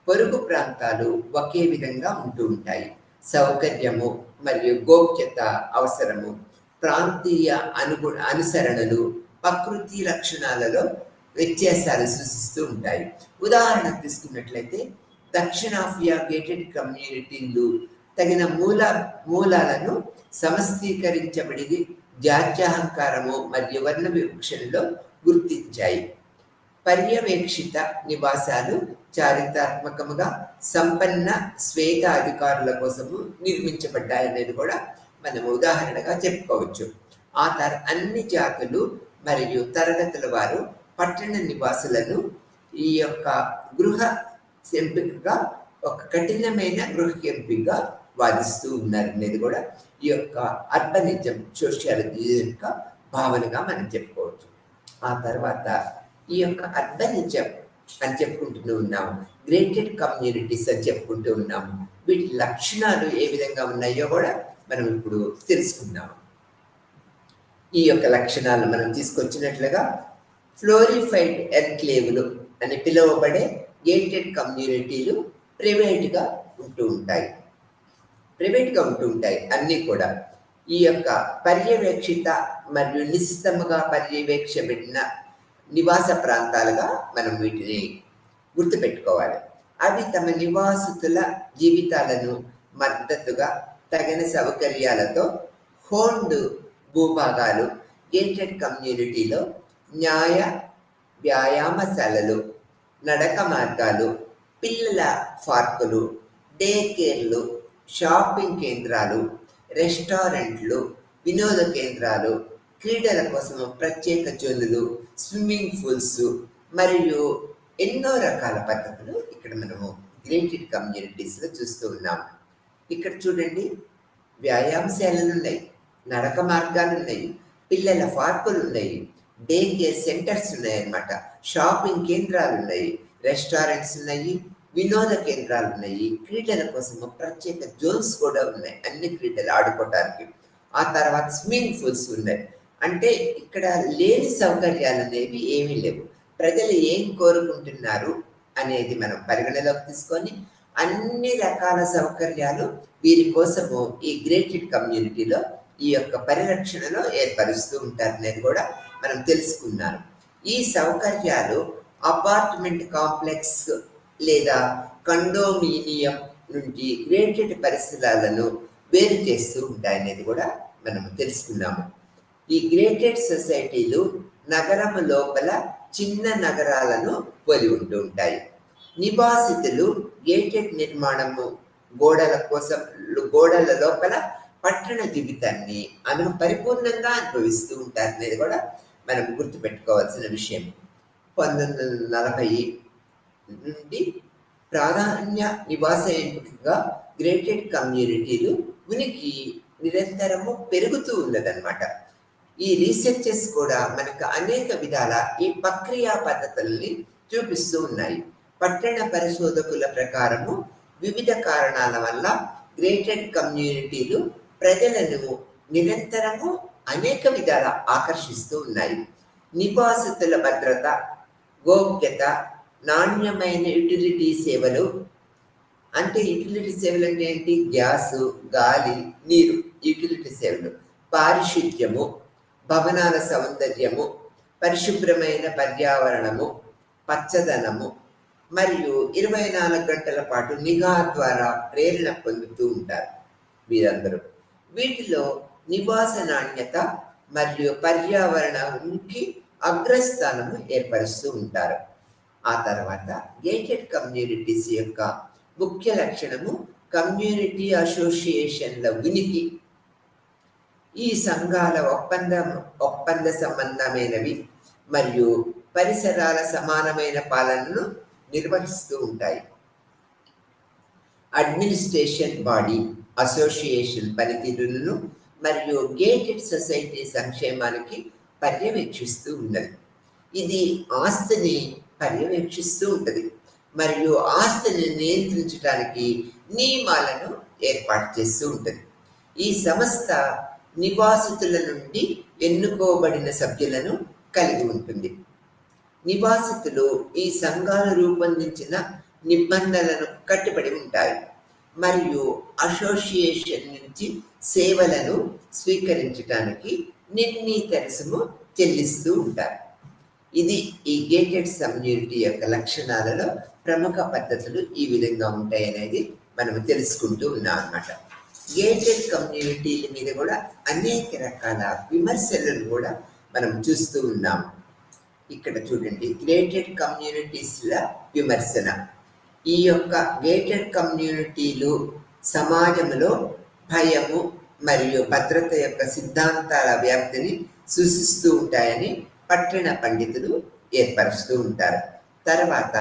పొరుగు ప్రాంతాలు ఒకే విధంగా ఉంటూ ఉంటాయి. సౌకర్యము మరియు గోప్యత అవసరము, ప్రాంతీయ అనుసరణలు, ప్రకృతి లక్షణాలలో వ్యత్యాసాలు సూచిస్తూ ఉంటాయి. ఉదాహరణ తీసుకున్నట్లయితే దక్షిణాఫ్రికా గేటెడ్ కమ్యూనిటీలు తగిన మూలాలను సమస్థీకరించబడి జాత్యహంకారము మరియు వర్ణ వివక్షలో గుర్తించాయి. పర్యవేక్షిత నివాసాలు చారిత్రాత్మకముగా సంపన్న శ్వేత అధికారుల కోసము నిర్మించబడ్డాయనేది కూడా మనం ఉదాహరణగా చెప్పుకోవచ్చు. అన్ని జాతులు మరియు తరగతుల వారు పట్టణ నివాసులను ఈ యొక్క గృహ ఎంపికగా ఒక కఠినమైన గృహ ఎంపికగా వాదిస్తూ ఉన్నారు అనేది కూడా ఈ యొక్క అర్బనిజం సోషియాలజీ యొక్క భావనగా మనం చెప్పుకోవచ్చు. ఆ తర్వాత ఈ యొక్క అర్బనిజం అని చెప్పుకుంటూ ఉన్నాము, గ్రేటెడ్ కమ్యూనిటీస్ అని చెప్పుకుంటూ ఉన్నాము. వీటి లక్షణాలు ఏ విధంగా ఉన్నాయో కూడా మనం ఇప్పుడు తెలుసుకున్నాము. ఈ యొక్క లక్షణాలు మనం తీసుకొచ్చినట్లుగా ఫ్లోరిఫైడ్ ఎన్క్లేవ్లు అని పిలువబడే గేటెడ్ కమ్యూనిటీలు ప్రైవేట్గా ఉంటూ ఉంటాయి అన్నీ కూడా. ఈ యొక్క పర్యవేక్షిత మరియు నిశ్చితముగా పర్యవేక్షబడిన నివాస ప్రాంతాలుగా మనం వీటిని గుర్తుపెట్టుకోవాలి. అవి తమ నివాసితుల జీవితాలను మద్దతుగా తగిన సౌకర్యాలతో హోండ్ భూభాగాలు, గేటెడ్ కమ్యూనిటీలో వ్యాయామశాలలు, నడక మార్గాలు, పిల్లల పార్కులు, డే కేర్లు, షాపింగ్ కేంద్రాలు, రెస్టారెంట్లు, వినోద కేంద్రాలు, క్రీడల కోసం ప్రత్యేక జోన్లు, స్విమ్మింగ్ పూల్స్ మరియు ఎన్నో రకాల పద్ధతులు ఇక్కడ మనము గ్రేటెడ్ కమ్యూనిటీస్లో చూస్తూ ఉన్నాము. ఇక్కడ చూడండి, వ్యాయామశాలలు ఉన్నాయి, నడక మార్గాలు ఉన్నాయి, పిల్లల పార్కులు ఉన్నాయి, డే కేర్ సెంటర్స్ ఉన్నాయి అన్నమాట, షాపింగ్ కేంద్రాలు ఉన్నాయి, రెస్టారెంట్స్ ఉన్నాయి, వినోద కేంద్రాలు ఉన్నాయి, క్రీడల కోసం ప్రత్యేక జోన్స్ కూడా ఉన్నాయి, అన్ని క్రీడలు ఆడుకోవటానికి. ఆ తర్వాత స్విమ్మింగ్ పూల్స్ ఉన్నాయి. అంటే ఇక్కడ లేని సౌకర్యాలు అనేవి ఏమీ లేవు. ప్రజలు ఏం కోరుకుంటున్నారు అనేది మనం పరిగణలోకి తీసుకొని అన్ని రకాల సౌకర్యాలు వీరి కోసము ఈ గ్రేటెడ్ కమ్యూనిటీలో ఈ యొక్క పరిరక్షణలో ఏర్పరుస్తూ ఉంటారు అనేది కూడా మనం తెలుసుకున్నాను. ఈ సౌకర్యాలు అపార్ట్మెంట్ కాంప్లెక్స్ లేదా కండోమినియం నుండి గ్రేటెడ్ పరిసరాలను వేరు చేస్తూ ఉంటాయనేది కూడా మనం తెలుసుకున్నాము. ఈ గ్రేటెడ్ సొసైటీలు నగరం లోపల చిన్న నగరాలను పోలి ఉంటూ ఉంటాయి. నివాసితులు గేటెడ్ నిర్మాణము గోడల లోపల పట్టణ జీవితాన్ని పరిపూర్ణంగా అనుభవిస్తూ ఉంటారు అనేది కూడా మనం గుర్తుపెట్టుకోవాల్సిన విషయం. 1940 నుండి ప్రాధాన్య నివాస ఎంపికగా గ్రేటెడ్ కమ్యూనిటీలు ఉనికి నిరంతరము పెరుగుతూ ఉన్నదన్నమాట. ఈ రీసెర్చెస్ కూడా మనకు అనేక విధాల ఈ ప్రక్రియా పద్ధతుల్ని చూపిస్తూ ఉన్నాయి. పట్టణ పరిశోధకుల ప్రకారము వివిధ కారణాల వల్ల గ్రేటెడ్ కమ్యూనిటీలు ప్రజలను నిరంతరము అనేక విధాల ఆకర్షిస్తూ ఉన్నాయి. నివాసితుల భద్రత, గోప్యత, నాణ్యమైన యుటిలిటీ సేవలు. అంటే యుటిలిటీ సేవలు అంటే ఏంటి? గ్యాసు, గాలి, నీరు యుటిలిటీ సేవలు. పారిశుద్ధ్యము, భవనాల సౌందర్యము, పరిశుభ్రమైన పర్యావరణము, పచ్చదనము మరియు 24 గంటల పాటు నిఘా ద్వారా ప్రేరణ పొందుతూ ఉంటారు వీరందరూ. వీటిలో నివాస నాణ్యత మరియు పర్యావరణానికి అగ్రస్థానము ఏర్పరుస్తూ ఉంటారు. ఆ తర్వాత గేటెడ్ కమ్యూనిటీస్ యొక్క ముఖ్య లక్షణము కమ్యూనిటీ అసోసియేషన్ల ఉనికి. ఈ సంఘాల ఒప్పంద సంబంధమైనవి మరియు పరిసరాల సమానమైన పాలనను నిర్వహిస్తూ ఉంటాయి. అడ్మినిస్ట్రేషన్ బాడీ అసోసియేషన్ పనితీరులను మరియు గేటెడ్ సొసైటీ సంక్షేమానికి పర్యవేక్షిస్తూ ఉన్నది. ఇది ఆస్తిని పర్యవేక్షిస్తూ ఉంటుంది మరియు ఆస్తిని నియంత్రించడానికి నియమాలను ఏర్పాటు చేస్తూ ఉంటుంది. ఈ సంస్థ నివాసితుల నుండి ఎన్నుకోబడిన సభ్యులను కలిగి ఉంటుంది. నివాసితులు ఈ సంఘాలు రూపొందించిన నిబంధనలను కట్టుబడి ఉంటారు మరియు అసోసియేషన్ నుంచి సేవలను స్వీకరించడానికి నిర్ణీత రుసుము చెల్లిస్తూ ఉంటారు. ఇది ఈ గేటెడ్ కమ్యూనిటీ యొక్క లక్షణాలలో ప్రముఖ పద్ధతులు ఈ విధంగా ఉంటాయి అనేది మనం తెలుసుకుంటూ ఉన్నాం అన్నమాట. గేటెడ్ కమ్యూనిటీల మీద కూడా అనేక రకాల విమర్శలను కూడా మనం చూస్తూ ఉన్నాం. ఇక్కడ చూడండి, గేటెడ్ కమ్యూనిటీస్ల విమర్శన. ఈ యొక్క గేటెడ్ కమ్యూనిటీలు సమాజంలో భయము మరియు భద్రత యొక్క సిద్ధాంతాల వ్యాప్తిని సూచిస్తూ ఉంటాయని పట్టణ పండితులు ఏర్పరుస్తూ ఉంటారు. తర్వాత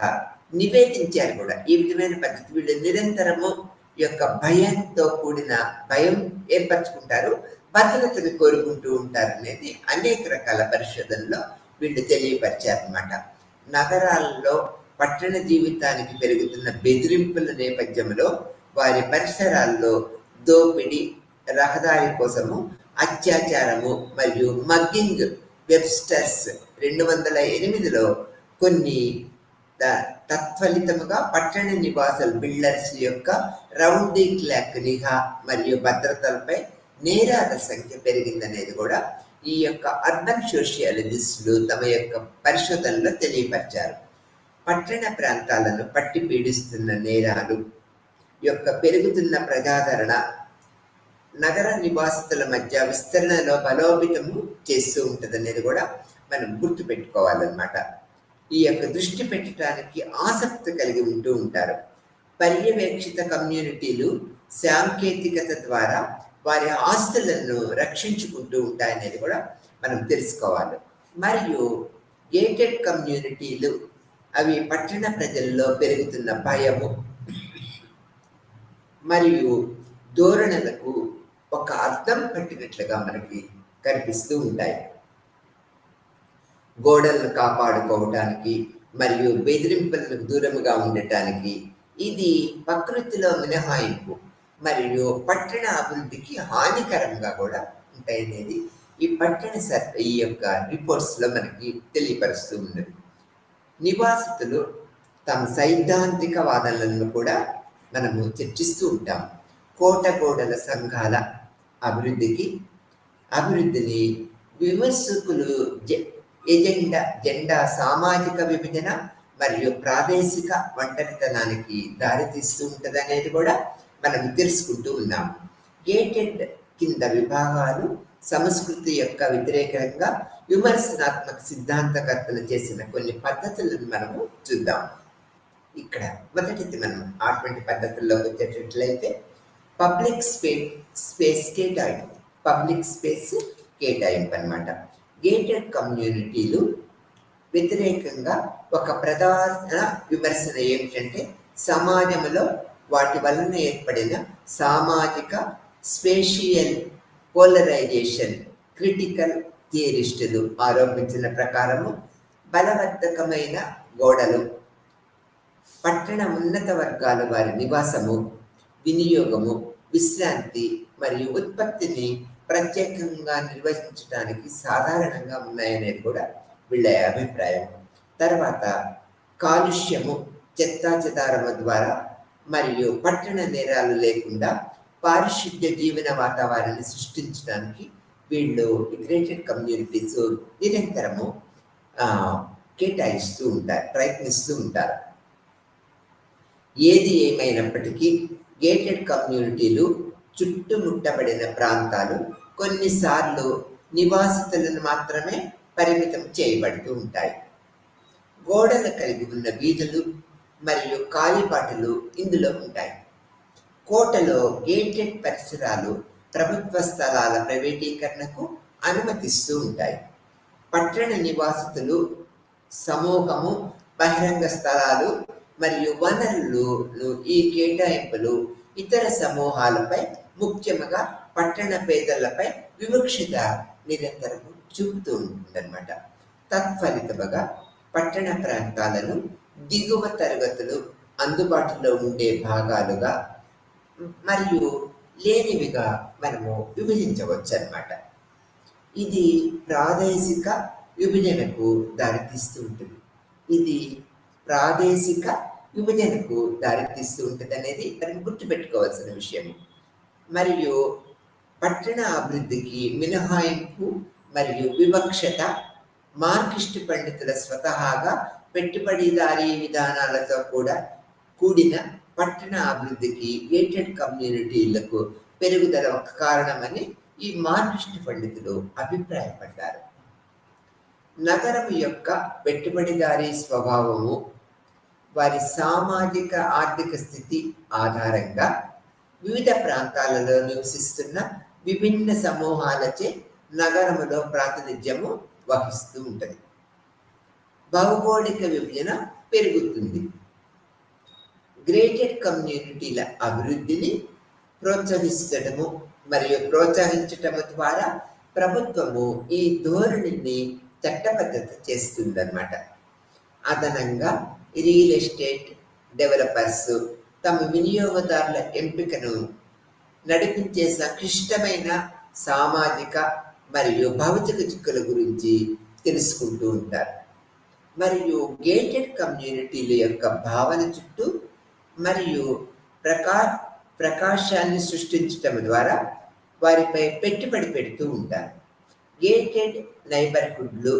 నివేదించారు కూడా ఈ విధమైన పద్ధతి. వీళ్ళు నిరంతరము యొక్క భయంతో కూడిన భయం ఏర్పరచుకుంటారు, భద్రతను కోరుకుంటూ ఉంటారు అనేది అనేక రకాల పరిశోధనలో వీళ్ళు తెలియపరిచారన్నమాట. నగరాల్లో పట్టణ జీవితానికి పెరుగుతున్న బెదిరింపుల నేపథ్యంలో వారి పరిసరాల్లో దోపిడీ, రహదారి కోసము అత్యాచారము మరియు మగ్గింగ్ వెబ్స్టర్స్ 208లో కొన్ని తత్ఫలితముగా పట్టణ నివాసులు బిల్డర్స్ యొక్క రౌండ్ ది క్లాక్ నిఘా మరియు భద్రతలపై నేరాల సంఖ్య పెరిగిందనేది కూడా ఈ యొక్క అర్బన్ సోషియాలజిస్టులు తమ యొక్క పరిశోధనలో తెలియపరిచారు. పట్టణ ప్రాంతాలను పట్టి పీడిస్తున్న నేరాలు యొక్క పెరుగుతున్న ప్రజాదరణ నగర నివాసితుల మధ్య విస్తరణలో బలోపేతము చేస్తూ ఉంటుంది అనేది కూడా మనం గుర్తుపెట్టుకోవాలన్నమాట. ఈ యొక్క దృష్టి పెట్టడానికి ఆసక్తి కలిగి ఉంటూ ఉంటారు. పర్యవేక్షిత కమ్యూనిటీలు సాంకేతికత ద్వారా వారి ఆస్తులను రక్షించుకుంటూ ఉంటాయనేది కూడా మనం తెలుసుకోవాలి. మరియు గేటెడ్ కమ్యూనిటీలు అవి పట్టణ ప్రజల్లో పెరుగుతున్న భయము మరియు ధోరణులకు ఒక అర్థం పట్టినట్లుగా మనకి కనిపిస్తూ ఉంటాయి. గోడలను కాపాడుకోవటానికి మరియు బెదిరింపులకు దూరముగా ఉండటానికి ఇది ప్రకృతిలో మినహాయింపు మరియు పట్టణ అభివృద్ధికి హానికరంగా కూడా ఉంటాయనేది ఈ యొక్క రిపోర్ట్స్లో మనకి తెలియపరుస్తూ ఉన్నది. నివాసితులు తమ సైద్ధాంతిక వాదనలను కూడా మనము చర్చిస్తూ ఉంటాం. కోటగోడల సంఘాల అభివృద్ధిని విమర్శకులు జెండా సామాజిక విభజన మరియు ప్రాదేశిక ఒంటరితనానికి దారితీస్తూ ఉంటుంది అనేది కూడా మనం తెలుసుకుంటూ ఉన్నాము. గేటెడ్ కింద విభాగాలు సంస్కృతి యొక్క వ్యతిరేకంగా విమర్శనాత్మక సిద్ధాంతకర్తలు చేసిన కొన్ని పద్ధతులను మనము చూద్దాం. ఇక్కడ మొదటిది మనం అటువంటి పద్ధతుల్లోకి వచ్చేటట్లయితే పబ్లిక్ స్పేస్ కేటాయింపు అన్నమాట. గేటెడ్ కమ్యూనిటీలు వ్యతిరేకంగా ఒక ప్రధాన విమర్శన ఏమిటంటే సమాజంలో వాటి వలన ఏర్పడిన సామాజిక స్పేషియల్ పోలరైజేషన్ క్రిటికల్ థియరిస్టులు ఆరోపించిన ప్రకారము బలవర్ధకమైన గోడలు పట్టణ ఉన్నత వర్గాల వారి నివాసము, వినియోగము, విశ్రాంతి మరియు ఉత్పత్తిని ప్రత్యేకంగా నిర్వహించడానికి సాధారణంగా ఉన్నాయనేది కూడా వీళ్ళ అభిప్రాయం. తర్వాత కాలుష్యము, చెత్తాచెదారము ద్వారా మరియు పట్టణ నేరాలు లేకుండా పారిశుద్ధ్య జీవన వాతావరణాన్ని సృష్టించడానికి వీళ్ళు ఇంటిగ్రేటెడ్ కమ్యూనిటీస్ నిరంతరము కేటాయిస్తూ ఉంటారు, ప్రయత్నిస్తూ ఉంటారు. ఏది ఏమైనప్పటికీ గేటెడ్ కమ్యూనిటీలు చుట్టుముట్టబడిన ప్రాంతాలు కొన్నిసార్లు నివాసితులను మాత్రమే పరిమితం చేయబడుతూ ఉంటాయి. గోడలు కలిగి ఉన్న వీధులు మరియు కాలిబాటలు ఇందులో ఉంటాయి. కోటలో గేటెడ్ పరిసరాలు ప్రభుత్వ స్థలాల ప్రైవేటీకరణకు అనుమతిస్తూ ఉంటాయి. పట్టణ నివాసితులు సమూహము, బహిరంగ స్థలాలు మరియు వనరులు ఈ కేటాయింపులు ఇతర సమూహాలపై, ముఖ్యంగా పట్టణ పేదలపై వివక్షత నిరంతరం చూపుతూ ఉంటుందన్నమాట. తత్ఫలితముగా పట్టణ ప్రాంతాలను దిగువ తరగతులు అందుబాటులో ఉండే భాగాలుగా మరియు లేనివిగా మనము విభజించవచ్చు అన్నమాట. ఇది ప్రాదేశిక విభజనకు దారితీస్తూ ఉంటుంది. అనేది మనం గుర్తుపెట్టుకోవాల్సిన విషయం. మరియు పట్టణ అభివృద్ధికి మినహాయింపు మరియు వివక్షత మార్కిస్టు పండితుల స్వతహాగా పెట్టుబడిదారీ విధానాలతో కూడా కూడిన పట్టణ అభివృద్ధికి గేటెడ్ కమ్యూనిటీలకు పెరుగుదల ఒక కారణమని ఈ మార్కిస్టు పండితులు అభిప్రాయపడ్డారు. నగరం యొక్క పెట్టుబడిదారీ స్వభావము, వారి సామాజిక ఆర్థిక స్థితి ఆధారంగా వివిధ ప్రాంతాలలో నివసిస్తున్న విభిన్న సమూహాలచే నగరములో ప్రాతినిధ్యము వహిస్తూ ఉంటుంది. భౌగోళిక విభజన పెరుగుతుంది. గ్రేటెడ్ కమ్యూనిటీల అభివృద్ధిని ప్రోత్సహించటము ద్వారా ప్రభుత్వము ఈ ధోరణిని చట్టబద్ధత చేస్తుందన్నమాట. అదనంగా రియల్ ఎస్టేట్ డెవలపర్స్ తమ వినియోగదారుల ఎంపికను నడిపించే సంక్లిష్టమైన సామాజిక మరియు భౌతిక చిక్కుల గురించి తెలుసుకుంటూ ఉంటారు. మరియు గేటెడ్ కమ్యూనిటీల యొక్క భావన చుట్టూ మరియు ప్రకాశాన్ని సృష్టించటం ద్వారా వారిపై పెట్టుబడి పెడుతూ ఉంటారు. గేటెడ్ నైబర్హుడ్లు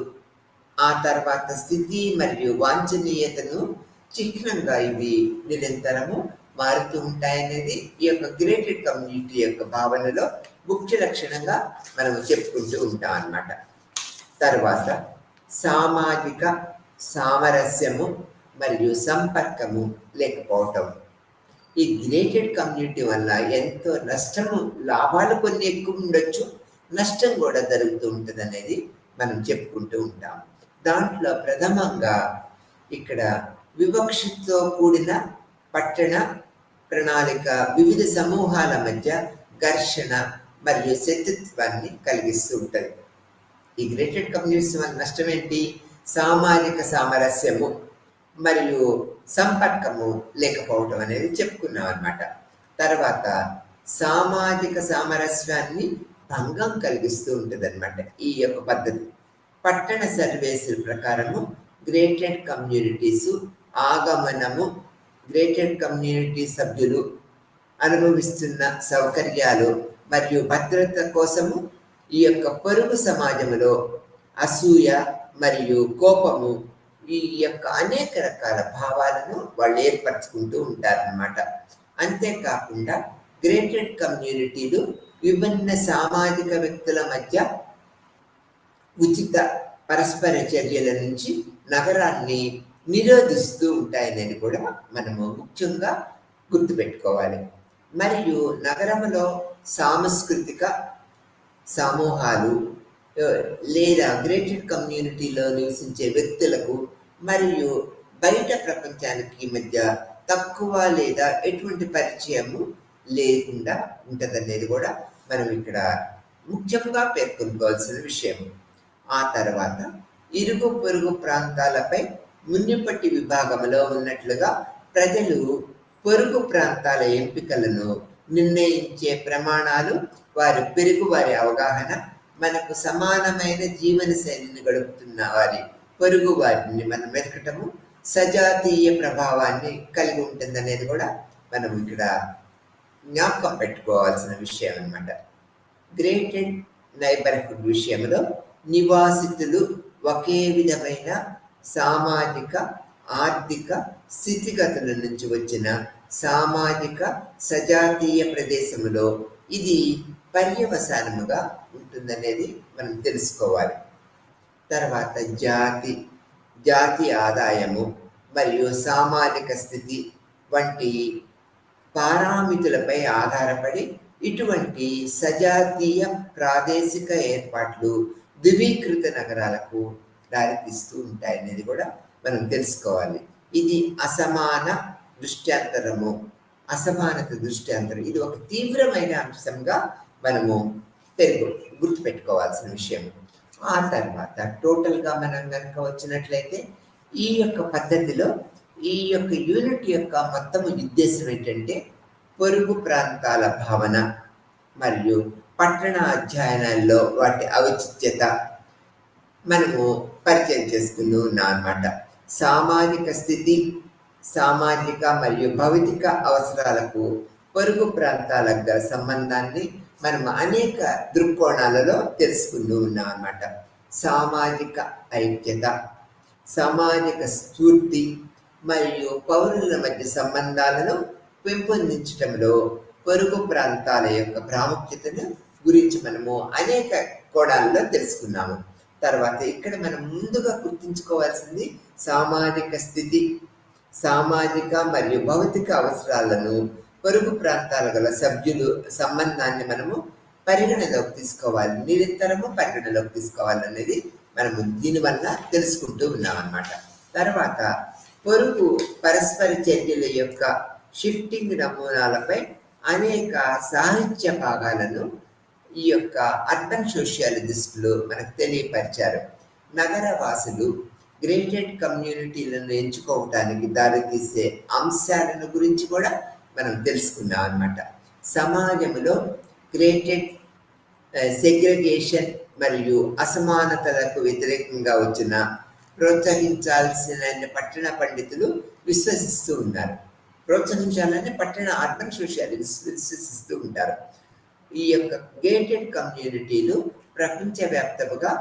ఆ తర్వాత స్థితి మరియు వాంఛనీయతను చిహ్నంగా ఇవి నిరంతరము మారుతూ ఉంటాయనేది ఈ యొక్క గ్రేటెడ్ కమ్యూనిటీ యొక్క భావనలో ముఖ్య లక్షణంగా మనము చెప్పుకుంటూ ఉంటాం అన్నమాట. తర్వాత సామాజిక సామరస్యము మరియు సంపర్కము లేకపోవటం. ఈ గ్రేటెడ్ కమ్యూనిటీ వల్ల ఎంతో నష్టము, లాభాలు కొన్ని ఎక్కువ ఉండొచ్చు, నష్టం కూడా జరుగుతూ ఉంటుంది అనేది మనం చెప్పుకుంటూ ఉంటాం. దాంట్లో ప్రథమంగా ఇక్కడ వివక్షతో కూడిన పట్టణ ప్రణాళిక వివిధ సమూహాల మధ్య ఘర్షణ మరియు శత్రుత్వాన్ని కలిగిస్తూ ఉంటుంది. ఈ గ్రేటెడ్ కమ్యూనిటీస్ వల్ల నష్టం ఏంటి? సామాజిక సామరస్యము మరియు సంపర్కము లేకపోవటం అనేది చెప్పుకున్నాం అన్నమాట. తర్వాత సామాజిక సామరస్యాన్ని భంగం కలిగిస్తూ ఉంటుంది అన్నమాట ఈ యొక్క పద్ధతి. పట్టణ సర్వేసుల ప్రకారము గ్రేటెడ్ కమ్యూనిటీస్ ఆగమనము, గ్రేటెడ్ కమ్యూనిటీ సభ్యులు అనుభవిస్తున్న సౌకర్యాలు మరియు భద్రత కోసము ఈ యొక్క పొరుగు సమాజంలో అసూయ మరియు కోపము, ఈ యొక్క అనేక రకాల భావాలను వాళ్ళు ఏర్పరచుకుంటూ ఉంటారన్నమాట. అంతేకాకుండా గ్రేటెడ్ కమ్యూనిటీలు విభిన్న సామాజిక వ్యక్తుల మధ్య ఉచిత పరస్పర చర్యల నుంచి నగరాన్ని నిరోధిస్తూ ఉంటాయనేది కూడా మనము ముఖ్యంగా గుర్తుపెట్టుకోవాలి. మరియు నగరంలో సాంస్కృతిక సమూహాలు లేదా గ్రేటెడ్ కమ్యూనిటీలో నివసించే వ్యక్తులకు మరియు బయట ప్రపంచానికి మధ్య తక్కువ లేదా ఎటువంటి పరిచయము లేకుండా ఉంటుందనేది కూడా మనం ఇక్కడ ముఖ్యంగా పేర్కొనుకోవాల్సిన విషయం. ఆ తర్వాత ఇరుగు పొరుగు ప్రాంతాలపై మున్నిపట్టి విభాగంలో ఉన్నట్లుగా ప్రజలు పొరుగు ప్రాంతాల ఎంపికలను నిర్ణయించే ప్రమాణాలు, వారి అవగాహన, మనకు సమానమైన జీవన శైలిని గడుపుతున్న వారి పొరుగు వారిని మనం వెతకటము సజాతీయ ప్రభావాన్ని కలిగి ఉంటుందనేది కూడా మనం ఇక్కడ జ్ఞాపకం పెట్టుకోవాల్సిన విషయం అన్నమాట. గ్రేటెడ్ నైబర్హుడ్ విషయంలో నివాసితులు ఒకే విధమైన సామాజిక, ఆర్థిక స్థితిగతుల నుంచి వచ్చిన సామాజిక సజాతీయ ప్రదేశంలో ఇది పర్యవసానముగా ఉంటుందనేది మనం తెలుసుకోవాలి. తర్వాత జాతి ఆదాయము మరియు సామాజిక స్థితి వంటి పారామితులపై ఆధారపడి ఇటువంటి సజాతీయ ప్రాదేశిక ఏర్పాట్లు ధృవీకృత నగరాలకు దారితీస్తూ ఉంటాయనేది కూడా మనం తెలుసుకోవాలి. ఇది అసమానత దృష్ట్యాంతరం ఇది ఒక తీవ్రమైన అంశంగా మనము గుర్తుపెట్టుకోవాల్సిన విషయం. ఆ తర్వాత టోటల్గా మనం కనుక వచ్చినట్లయితే ఈ యొక్క పద్ధతిలో ఈ యొక్క యూనిట్ యొక్క మొత్తం ఉద్దేశం ఏంటంటే పొరుగు ప్రాంతాల భావన మరియు పట్టణ అధ్యయనాల్లో వాటి ఔచిత్యత మనము పరిచయం చేసుకుంటూ ఉన్నాం అన్నమాట. సామాజిక స్థితి, సామాజిక మరియు భౌతిక అవసరాలకు పొరుగు ప్రాంతాలకు గల సంబంధాన్ని మనం అనేక దృక్కోణాలలో తెలుసుకుంటూ ఉన్నాం అన్నమాట. సామాజిక ఐక్యత, సామాజిక స్ఫూర్తి మరియు పౌరుల మధ్య సంబంధాలను పెంపొందించడంలో పొరుగు ప్రాంతాల యొక్క ప్రాముఖ్యతను గురించి మనము అనేక కోణాలలో తెలుసుకున్నాము. తర్వాత ఇక్కడ మనం ముందుగా గుర్తుంచుకోవాల్సింది సామాజిక స్థితి, సామాజిక మరియు భౌతిక అవసరాలను పొరుగు ప్రాంతాల గల సభ్యులు సంబంధాన్ని మనము పరిగణలోకి తీసుకోవాలి, నిరంతరము పరిగణలోకి తీసుకోవాలనేది మనము దీనివల్ల తెలుసుకుంటూ ఉన్నాం అన్నమాట. తర్వాత పొరుగు పరస్పర చర్యల యొక్క షిఫ్టింగ్ నమూనాలపై అనేక సాహిత్య భాగాలను ఈ యొక్క అర్బన్ సోషియాలజిస్టులు మనకు తెలియపరిచారు. నగరవాసులు గ్రేటెడ్ కమ్యూనిటీలను ఎంచుకోవటానికి దారితీసే అంశాలను గురించి కూడా మనం తెలుసుకున్నాం అన్నమాట. సమాజంలో గ్రేటెడ్ సెగ్రిగేషన్ మరియు అసమానతలకు వ్యతిరేకంగా వచ్చిన ప్రోత్సహించాల్సిన పట్టణ పండితులు విశ్వసిస్తూ ఉన్నారు. ప్రోత్సహించాలని పట్టణ అర్బన్ సోషియాలిస్టులు విశ్వసిస్తూ ఉంటారు. ఈ యొక్క గేటెడ్ కమ్యూనిటీలు ప్రపంచవ్యాప్తంగా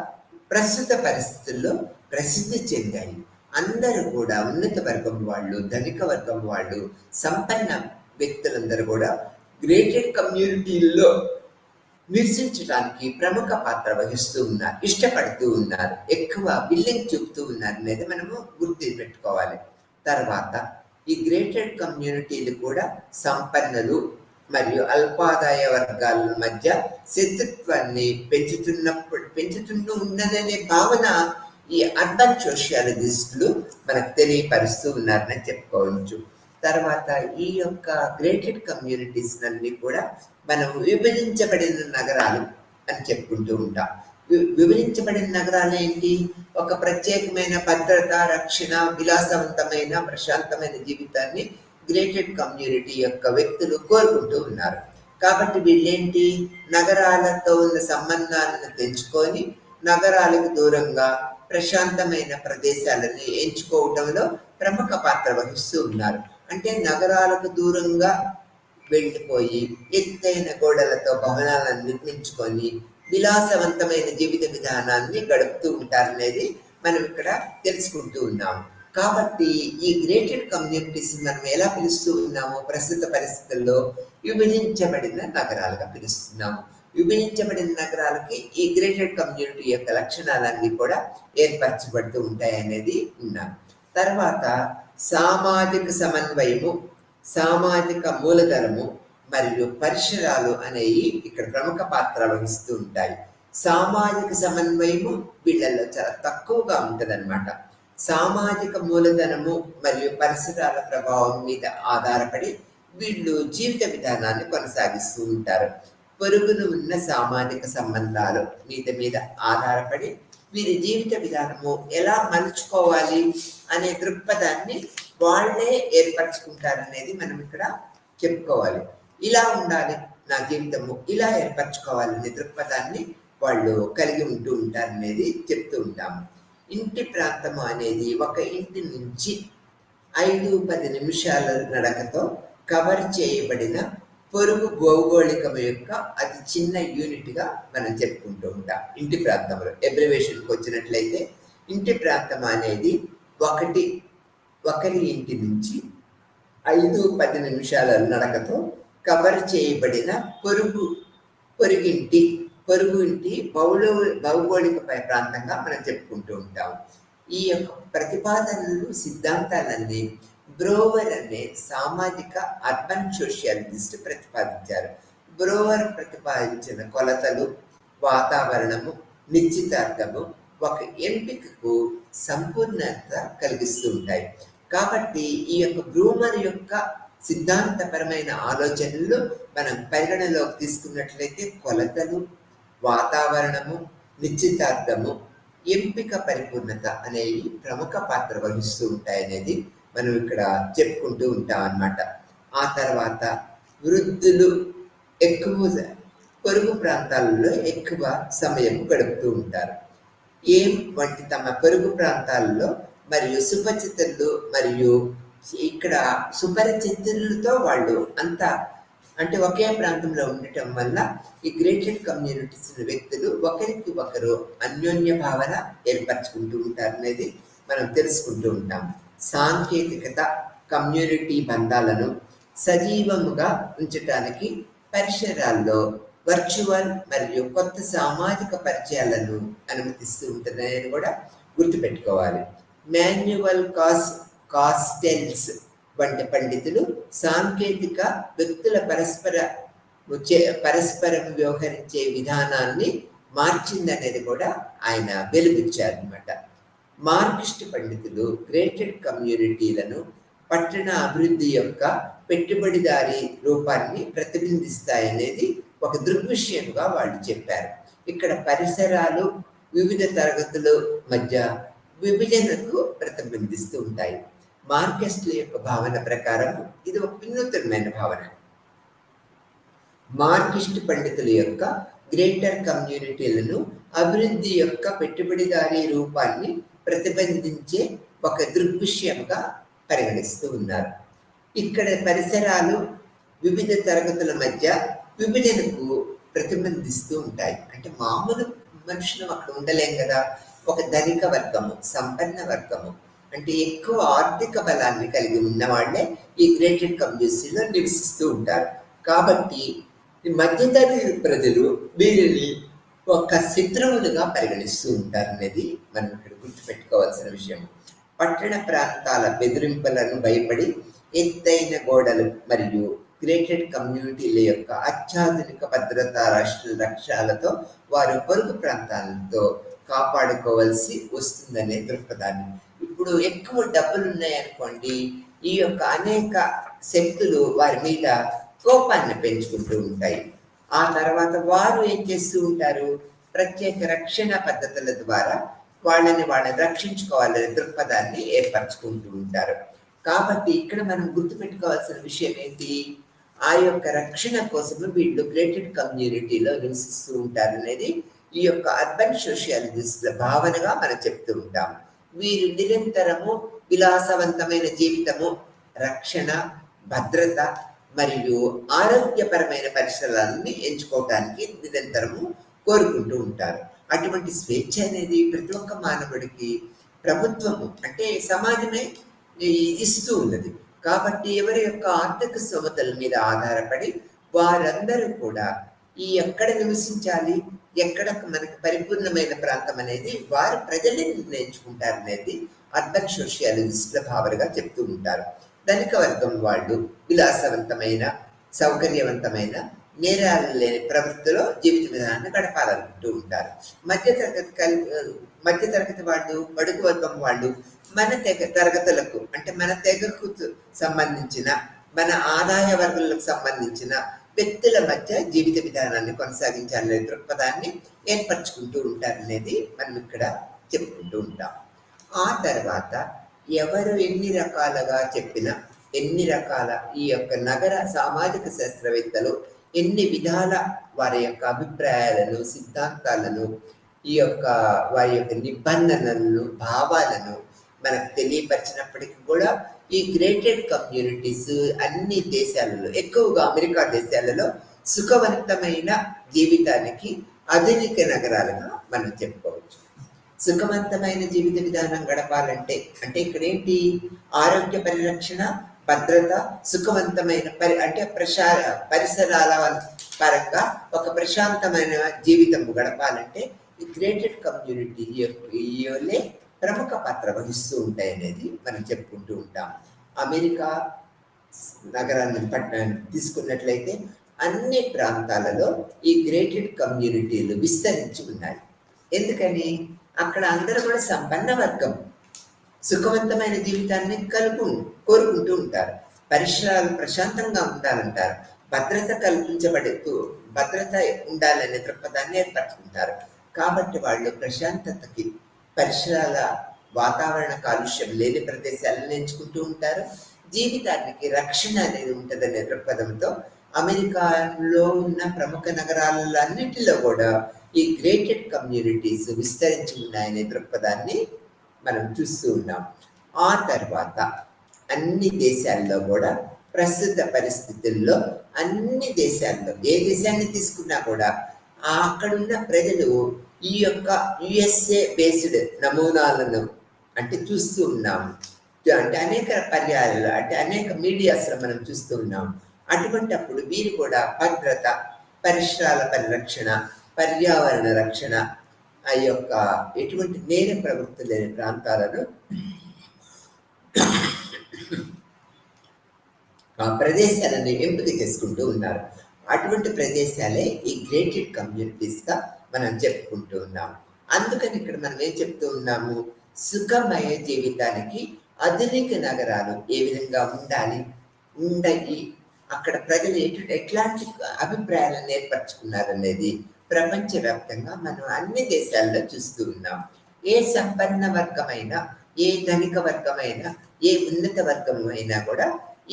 ప్రస్తుత పరిస్థితుల్లో ప్రసిద్ధి చెందాయి. అందరూ కూడా ఉన్నత వర్గం వాళ్ళు, ధనిక వర్గం వాళ్ళు, సంపన్న వ్యక్తులందరూ కూడా గ్రేటెడ్ కమ్యూనిటీల్లో నివసించడానికి ప్రముఖ పాత్ర వహిస్తూ ఉన్నారు, ఇష్టపడుతూ ఉన్నారు, ఎక్కువ బిల్లింగ్ చూపుతూ ఉన్నారు అనేది మనము గుర్తు పెట్టుకోవాలి. తర్వాత ఈ గ్రేటెడ్ కమ్యూనిటీలు కూడా సంపన్నులు మరియు అల్పాదాయ వర్గాల మధ్య శత్రుత్వాన్ని పెంచుతూ ఉన్నదనే భావన ఈ అర్బన్ సోషియాలజిస్టులు మనకు తెలియపరుస్తూ ఉన్నారని చెప్పుకోవచ్చు. తర్వాత ఈ యొక్క గ్రేటెడ్ కమ్యూనిటీస్ అన్ని కూడా మనం విభజించబడిన నగరాలు అని చెప్పుకుంటూ ఉంటాం. విభజించబడిన నగరాలు ఏంటి? ఒక ప్రత్యేకమైన భద్రత, రక్షణ, విలాసవంతమైన ప్రశాంతమైన జీవితాన్ని గ్రేటెడ్ కమ్యూనిటీ యొక్క వ్యక్తులు కోరుకుంటూ ఉన్నారు. కాబట్టి వీళ్ళేంటి, నగరాలతో ఉన్న సంబంధాలను తెంచుకొని నగరాలకు దూరంగా ప్రశాంతమైన ప్రదేశాలని ఎంచుకోవడంలో ప్రముఖ పాత్ర వహిస్తూ ఉన్నారు. అంటే నగరాలకు దూరంగా వెళ్ళిపోయి ఎత్తైన గోడలతో భవనాలను నిర్మించుకొని విలాసవంతమైన జీవిత విధానాన్ని గడుపుతూ ఉంటారనేది మనం ఇక్కడ తెలుసుకుంటూ ఉన్నాము. కాబట్టి ఈ గ్రేటెడ్ కమ్యూనిటీస్ మనం ఎలా పిలుస్తూ ఉన్నాము? ప్రస్తుత పరిస్థితుల్లో విభజించబడిన నగరాలుగా పిలుస్తున్నాము. విభజించబడిన నగరాలకి ఈ గ్రేటెడ్ కమ్యూనిటీ యొక్క లక్షణాలన్నీ కూడా ఏర్పరచబడుతూ ఉంటాయి అనేది ఉన్నాం. తర్వాత సామాజిక సమన్వయము, సామాజిక మూలధనము మరియు పరిసరాలు అనేవి ఇక్కడ ప్రముఖ పాత్ర వహిస్తూ ఉంటాయి. సామాజిక సమన్వయము వీళ్ళల్లో చాలా తక్కువగా ఉంటుందన్నమాట. సామాజిక మూలధనము మరియు పరిసరాల ప్రభావం మీద ఆధారపడి వీళ్ళు జీవిత విధానాన్ని కొనసాగిస్తూ ఉంటారు. పొరుగున ఉన్న సామాజిక సంబంధాలు మీద ఆధారపడి వీరి జీవిత విధానము ఎలా మలుచుకోవాలి అనే దృక్పథాన్ని వాళ్ళే ఏర్పరచుకుంటారనేది మనం ఇక్కడ చెప్పుకోవాలి. ఇలా ఉండాలి నా జీవితము, ఇలా ఏర్పరచుకోవాలనే దృక్పథాన్ని వాళ్ళు కలిగి ఉంటూ ఉంటారనేది చెప్తూ ఉంటాము. ఇంటి ప్రాంతము అనేది ఒక ఇంటి నుంచి 5-10 నిమిషాల నడకతో కవర్ చేయబడిన పొరుగు భౌగోళికం యొక్క అతి చిన్న యూనిట్గా మనం చెప్పుకుంటూ ఉంటాం. ఇంటి ప్రాంతంలో ఎబ్రివేషన్కి వచ్చినట్లయితే ఇంటి ప్రాంతం అనేది ఒకరి ఇంటి నుంచి 5-10 నిమిషాల నడకతో కవర్ చేయబడిన పొరుగు ఇంటి భౌగోళిక ప్రాంతంగా మనం చెప్పుకుంటూ ఉంటాం. ఈ యొక్క ప్రతిపాదనలు సిద్ధాంతాలన్నీ బ్రోవర్ అనే సామాజిక అర్బన్ సోషియాలజిస్ట్ ప్రతిపాదించారు. బ్రోవర్ ప్రతిపాదించిన కొలతలు, వాతావరణము, నిశ్చితార్థము ఒక ఎంపికకు సంపూర్ణత కలిగిస్తూ ఉంటాయి. కాబట్టి ఈ యొక్క బ్రూమర్ యొక్క సిద్ధాంతపరమైన ఆలోచనలు మనం పరిగణలోకి తీసుకున్నట్లయితే కొలతలు, వాతావరణము, నిశ్చితార్థము, ఎంపిక పరిపూర్ణత అనేవి ప్రముఖ పాత్ర వహిస్తూ ఉంటాయనేది మనం ఇక్కడ చెప్పుకుంటూ ఉంటాం అన్నమాట. ఆ తర్వాత వృద్ధులు ఎక్కువ పొరుగు ప్రాంతాలలో ఎక్కువ సమయం గడుపుతూ ఉంటారు. వంటి తమ పొరుగు ప్రాంతాలలో మరియు సుపరిచితులు మరియు ఇక్కడ సుపరిచితులతో వాళ్ళు అంతా అంటే ఒకే ప్రాంతంలో ఉండటం వల్ల ఈ గ్రేటెడ్ కమ్యూనిటీస్ వ్యక్తులు ఒకరికి ఒకరు అన్యోన్య భావన ఏర్పరచుకుంటూ ఉంటారు అనేది మనం తెలుసుకుంటూ ఉంటాం. సాంకేతికత కమ్యూనిటీ బంధాలను సజీవముగా ఉంచటానికి పరిసరాల్లో వర్చువల్ మరియు కొత్త సామాజిక పరిచయాలను అనుమతిస్తూ ఉంటుందని కూడా గుర్తుపెట్టుకోవాలి. మాన్యువల్ కాస్టెల్స్ వంటి పండితులు సాంకేతిక వ్యక్తుల పరస్పరం వ్యవహరించే విధానాన్ని మార్చిందనేది కూడా ఆయన వెలుగుచ్చారనమాట. మార్క్సిస్ట్ పండితులు గ్రేటెడ్ కమ్యూనిటీలను పట్టణ అభివృద్ధి యొక్క పెట్టుబడిదారీ రూపాన్ని ప్రతిబింబిస్తాయనేది ఒక దృగ్విషయంగా వాళ్ళు చెప్పారు. ఇక్కడ పరిసరాలు వివిధ తరగతుల మధ్య విభజనకు ప్రతిబింబిస్తూ ఉంటాయి. మార్క్సిస్టుల యొక్క భావన ప్రకారం ఇది ఒక వినూత్నమైన భావన. మార్క్సిస్ట్ పండితుల యొక్క గ్రేటర్ కమ్యూనిటీలను అభివృద్ధి యొక్క పెట్టుబడిదారీ రూపాన్ని ప్రతిబంధించే ఒక దృగ్విషయంగా పరిగణిస్తూ ఉన్నారు. ఇక్కడ పరిసరాలు వివిధ తరగతుల మధ్య విభజనకు ప్రతిబంధిస్తూ ఉంటాయి. అంటే మామూలు మనుషులు అక్కడ ఉండలేం కదా. ఒక ధనిక వర్గము, సంపన్న వర్గము అంటే ఎక్కువ ఆర్థిక బలాన్ని కలిగి ఉన్న వాళ్ళే ఈ గ్రేటెడ్ కమ్యూనిటీలో నివసిస్తూ ఉంటారు. కాబట్టి ఈ మధ్యతరగతి ప్రజలు వీరిని ఒక శత్రువులుగా పరిగణిస్తూ ఉంటారు అనేది మనం ఇక్కడ గుర్తుపెట్టుకోవాల్సిన విషయం. పట్టణ ప్రాంతాల బెదిరింపులను భయపడి ఎత్తైన గోడలు మరియు గ్రేటెడ్ కమ్యూనిటీల యొక్క అత్యాధునిక భద్రతా లక్ష్యాలతో వారు పొరుగు ప్రాంతాలతో కాపాడుకోవాల్సి వస్తుందనే దృక్పథాన్ని. ఇప్పుడు ఎక్కువ డబ్బులు ఉన్నాయనుకోండి, ఈ యొక్క అనేక శక్తులు వారి మీద కోపాన్ని పెంచుకుంటూ ఉంటాయి. ఆ తర్వాత వారు ఏం చేస్తూ ఉంటారు, ప్రత్యేక రక్షణ పద్ధతుల ద్వారా వాళ్ళని రక్షించుకోవాలనే దృక్పథాన్ని ఏర్పరచుకుంటూ ఉంటారు. కాబట్టి ఇక్కడ మనం గుర్తుపెట్టుకోవాల్సిన విషయం ఏంటి, ఆ యొక్క రక్షణ కోసము వీళ్ళు గ్రేటెడ్ కమ్యూనిటీలో నివసిస్తూ ఉంటారు అనేది ఈ యొక్క అర్బన్ సోషియాలజిస్టుల భావనగా మనం చెప్తూ ఉంటాం. వీరు నిరంతరము విలాసవంతమైన జీవితము, రక్షణ, భద్రత మరియు ఆరోగ్యపరమైన పరిసరాలని ఎంచుకోవటానికి నిరంతరము కోరుకుంటూ ఉంటారు. అటువంటి స్వేచ్ఛ అనేది ప్రతి ఒక్క మానవుడికి ప్రభుత్వము అంటే సమాజమే ఇస్తూ ఉన్నది. కాబట్టి ఎవరి యొక్క ఆర్థిక స్తోమతల మీద ఆధారపడి వారందరూ కూడా ఈ ఎక్కడ నివసించాలి, ఎక్కడ మనకి పరిపూర్ణమైన ప్రాంతం అనేది వారు ప్రజలే నిర్ణయించుకుంటారు అనేది అర్బన్ సోషియాలజిస్టుల భావనగా చెప్తూ ఉంటారు. ధనిక వర్గం వాళ్ళు విలాసవంతమైన, సౌకర్యవంతమైన, నేరాలు లేని ప్రవృత్తిలో జీవిత విధానాన్ని గడపాలనుకుంటూ ఉంటారు. మధ్యతరగతి వాళ్ళు, బడుగు వర్గం వాళ్ళు మన తరగతులకు అంటే మన తెగకు సంబంధించిన మన ఆదాయ వర్గాలకు సంబంధించిన వ్యక్తుల మధ్య జీవిత విధానాన్ని కొనసాగించాలనే దృక్పథాన్ని ఏర్పరచుకుంటూ ఉంటారనేది మనం ఇక్కడ చెప్పుకుంటూ ఉంటాం. ఆ తర్వాత ఎవరు ఎన్ని రకాలుగా చెప్పినా, ఎన్ని రకాల ఈ యొక్క నగర సామాజిక శాస్త్రవేత్తలు ఎన్ని విధాల వారి యొక్క అభిప్రాయాలను, సిద్ధాంతాలను, ఈ యొక్క వారి యొక్క నిబంధనలను, భావాలను మనకు తెలియపరిచినప్పటికీ కూడా ఈ గ్రేటెడ్ కమ్యూనిటీస్ అన్ని దేశాలలో, ఎక్కువగా అమెరికా దేశాలలో సుఖవంతమైన జీవితానికి ఆధునిక నగరాలుగా మనం చెప్పుకోవచ్చు. సుఖవంతమైన జీవిత విధానం గడపాలంటే అంటే ఇక్కడ ఏంటి, ఆరోగ్య పరిరక్షణ, భద్రత, సుఖవంతమైన అంటే పరిసరాల పరంగా ఒక ప్రశాంతమైన జీవితం గడపాలంటే ఈ గ్రేటెడ్ కమ్యూనిటీలే ప్రముఖ పాత్ర వహిస్తూ ఉంటాయి అనేది మనం చెప్పుకుంటూ ఉంటాం. అమెరికా నగరాన్ని పట్టణాన్ని తీసుకున్నట్లయితే అన్ని ప్రాంతాలలో ఈ గ్రేటెడ్ కమ్యూనిటీలు విస్తరించి ఉన్నాయి. ఎందుకని అక్కడ అందరూ కూడా సంపన్న వర్గం సుఖవంతమైన జీవితాన్ని కోరుకుంటూ ఉంటారు. పరిసరాలు ప్రశాంతంగా ఉండాలంటారు, భద్రత ఉండాలనే దృక్పథాన్ని ఏర్పరచుకుంటారు. కాబట్టి వాళ్ళు ప్రశాంతతకి, పరిసరాల వాతావరణ కాలుష్యం లేని ప్రదేశాలను ఎంచుకుంటూ ఉంటారు. జీవితానికి రక్షణ అనేది ఉంటుందనే దృక్పథంతో అమెరికాలో ఉన్న ప్రముఖ నగరాలలో అన్నిటిలో కూడా ఈ గ్రేటెడ్ కమ్యూనిటీస్ విస్తరించి ఉన్నాయనే దృక్పథాన్ని మనం చూస్తూ ఉన్నాం. ఆ తర్వాత అన్ని దేశాల్లో కూడా ప్రస్తుత పరిస్థితుల్లో అన్ని దేశాల్లో ఏ దేశాన్ని తీసుకున్నా కూడా అక్కడున్న ప్రజలు ఈ యొక్క యుఎస్ఏ బేస్డ్ నమూనాలను అంటే చూస్తూ ఉన్నాము. అంటే అనేక పర్యాయాలు అంటే అనేక మీడియాస్లో మనం చూస్తూ ఉన్నాం. అటువంటప్పుడు వీరు కూడా భద్రత, పరిసరాల పరిరక్షణ, పర్యావరణ రక్షణ, ఆ యొక్క ఎటువంటి నేర ప్రవృత్తి లేని ప్రాంతాలను ఆ ప్రదేశాలను ఎంపిక చేసుకుంటూ ఉన్నారు. అటువంటి ప్రదేశాలే ఈ గ్రేటెడ్ కమ్యూనిటీస్గా మనం చెప్పుకుంటూ ఉన్నాం. అందుకని ఇక్కడ మనం ఏం చెప్తూ ఉన్నాము, సుఖమయ జీవితానికి ఆధునిక నగరాలు ఏ విధంగా ఉండయి, అక్కడ ప్రజలు ఎట్లాంటి అభిప్రాయాలను ఏర్పరచుకున్నారనేది ప్రపంచవ్యాప్తంగా మనం అన్ని దేశాల్లో చూస్తూ ఉన్నాం. ఏ సంపన్న వర్గమైనా, ఏ ధనిక వర్గమైనా, ఏ ఉన్నత వర్గమైనా కూడా